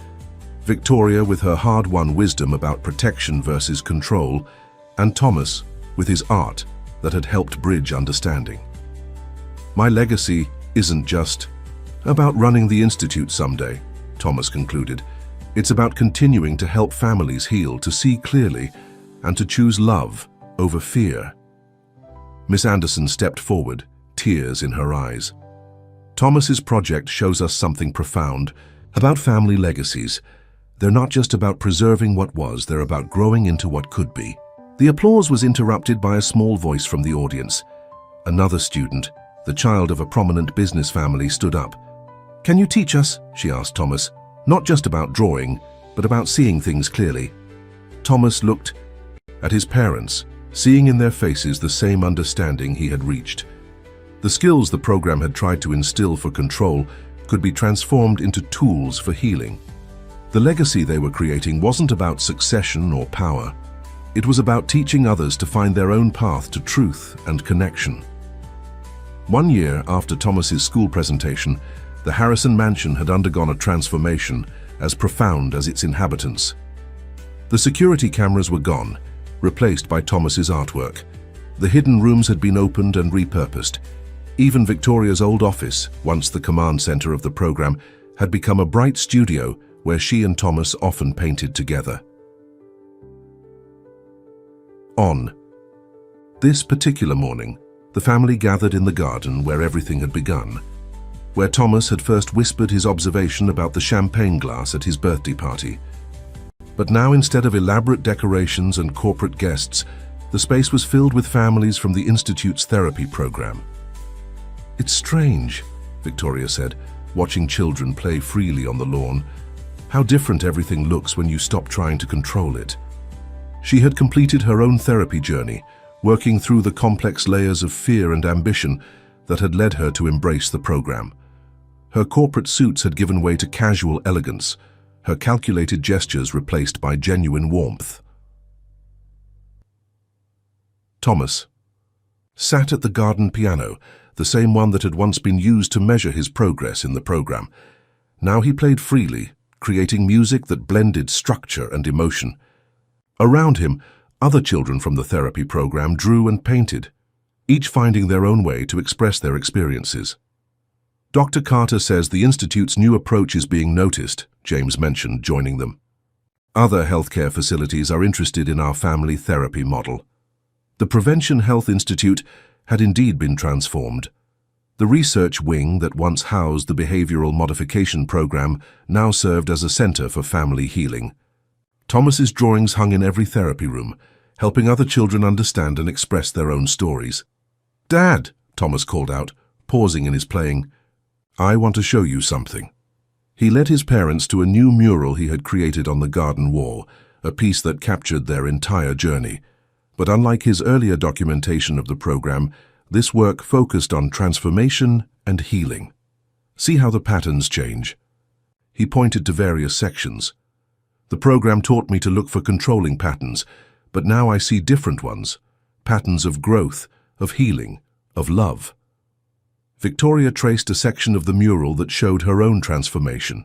Victoria with her hard-won wisdom about protection versus control, and Thomas with his art that had helped bridge understanding. My legacy isn't just about running the institute someday, Thomas concluded. It's about continuing to help families heal, to see clearly, and to choose love over fear. Miss Anderson stepped forward, tears in her eyes. Thomas's project shows us something profound about family legacies. They're not just about preserving what was, they're about growing into what could be. The applause was interrupted by a small voice from the audience. Another student, the child of a prominent business family, stood up. "Can you teach us?" she asked Thomas. "Not just about drawing, but about seeing things clearly." Thomas looked at his parents, seeing in their faces the same understanding he had reached. The skills the program had tried to instill for control could be transformed into tools for healing. The legacy they were creating wasn't about succession or power. It was about teaching others to find their own path to truth and connection. 1 year after Thomas's school presentation, the Harrison Mansion had undergone a transformation as profound as its inhabitants. The security cameras were gone, replaced by Thomas's artwork. The hidden rooms had been opened and repurposed. Even Victoria's old office, once the command center of the program, had become a bright studio where she and Thomas often painted together. On this particular morning, the family gathered in the garden where everything had begun, where Thomas had first whispered his observation about the champagne glass at his birthday party. But now, instead of elaborate decorations and corporate guests, the space was filled with families from the Institute's therapy program. "It's strange," Victoria said, watching children play freely on the lawn. "How different everything looks when you stop trying to control it." She had completed her own therapy journey, working through the complex layers of fear and ambition that had led her to embrace the program. Her corporate suits had given way to casual elegance, her calculated gestures replaced by genuine warmth. Thomas sat at the garden piano, the same one that had once been used to measure his progress in the program. Now he played freely, creating music that blended structure and emotion. Around him, other children from the therapy program drew and painted, each finding their own way to express their experiences. "Dr. Carter says the Institute's new approach is being noticed," James mentioned, joining them. "Other healthcare facilities are interested in our family therapy model." The Prevention Health Institute had indeed been transformed. The research wing that once housed the behavioral modification program now served as a center for family healing. Thomas's drawings hung in every therapy room, helping other children understand and express their own stories. "Dad," Thomas called out, pausing in his playing, "I want to show you something." He led his parents to a new mural he had created on the garden wall, a piece that captured their entire journey. But unlike his earlier documentation of the program, this work focused on transformation and healing. "See how the patterns change." He pointed to various sections. "The program taught me to look for controlling patterns, but now I see different ones, patterns of growth, of healing, of love." Victoria traced a section of the mural that showed her own transformation.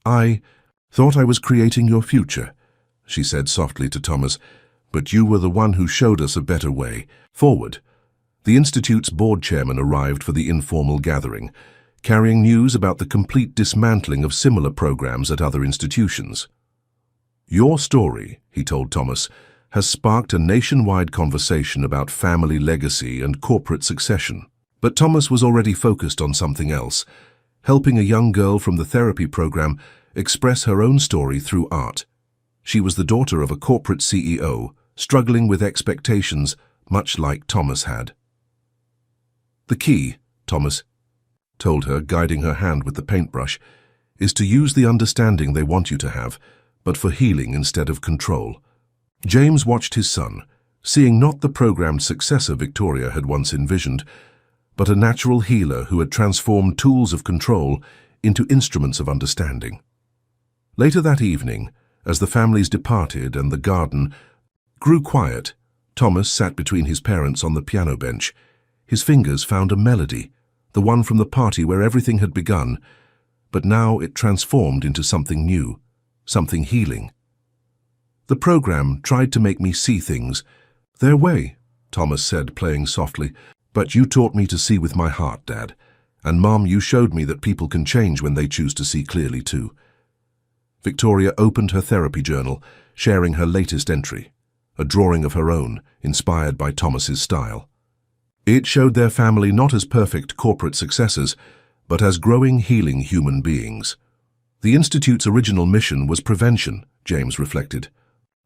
"I thought I was creating your future," she said softly to Thomas, "but you were the one who showed us a better way forward." The Institute's board chairman arrived for the informal gathering, carrying news about the complete dismantling of similar programs at other institutions. "Your story," he told Thomas, "has sparked a nationwide conversation about family legacy and corporate succession." But Thomas was already focused on something else, helping a young girl from the therapy program express her own story through art. She was the daughter of a corporate CEO, struggling with expectations much like Thomas had. "The key," Thomas told her, guiding her hand with the paintbrush, "is to use the understanding they want you to have, but for healing instead of control." James watched his son, seeing not the programmed successor Victoria had once envisioned, but a natural healer who had transformed tools of control into instruments of understanding. Later that evening, as the families departed and the garden grew quiet, Thomas sat between his parents on the piano bench. His fingers found a melody, the one from the party where everything had begun, but now it transformed into something new, something healing. The program tried to make me see things their way, Thomas said, playing softly. But you taught me to see with my heart, Dad. And Mom, you showed me that people can change when they choose to see clearly too. Victoria opened her therapy journal, sharing her latest entry, a drawing of her own, inspired by Thomas's style. It showed their family not as perfect corporate successors, but as growing, healing human beings. The Institute's original mission was prevention, James reflected.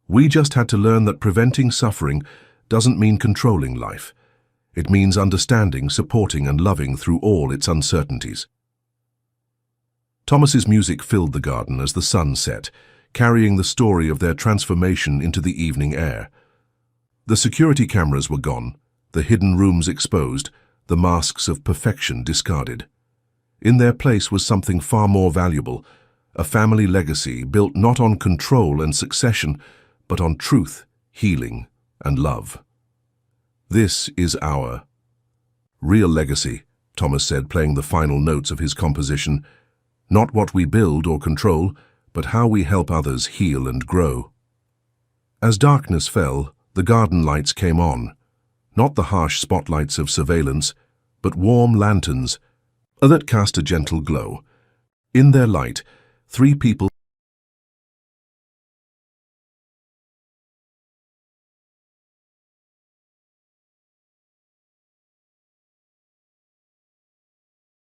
We just had to learn that preventing suffering doesn't mean controlling life. It means understanding, supporting, and loving through all its uncertainties. Thomas's music filled the garden as the sun set, carrying the story of their transformation into the evening air. The security cameras were gone, the hidden rooms exposed, the masks of perfection discarded. In their place was something far more valuable, a family legacy built not on control and succession, but on truth, healing, and love. This is our real legacy, Thomas said, playing the final notes of his composition. Not what we build or control, but how we help others heal and grow. As darkness fell, the garden lights came on, not the harsh spotlights of surveillance, but warm lanterns that cast a gentle glow. In their light, 3 people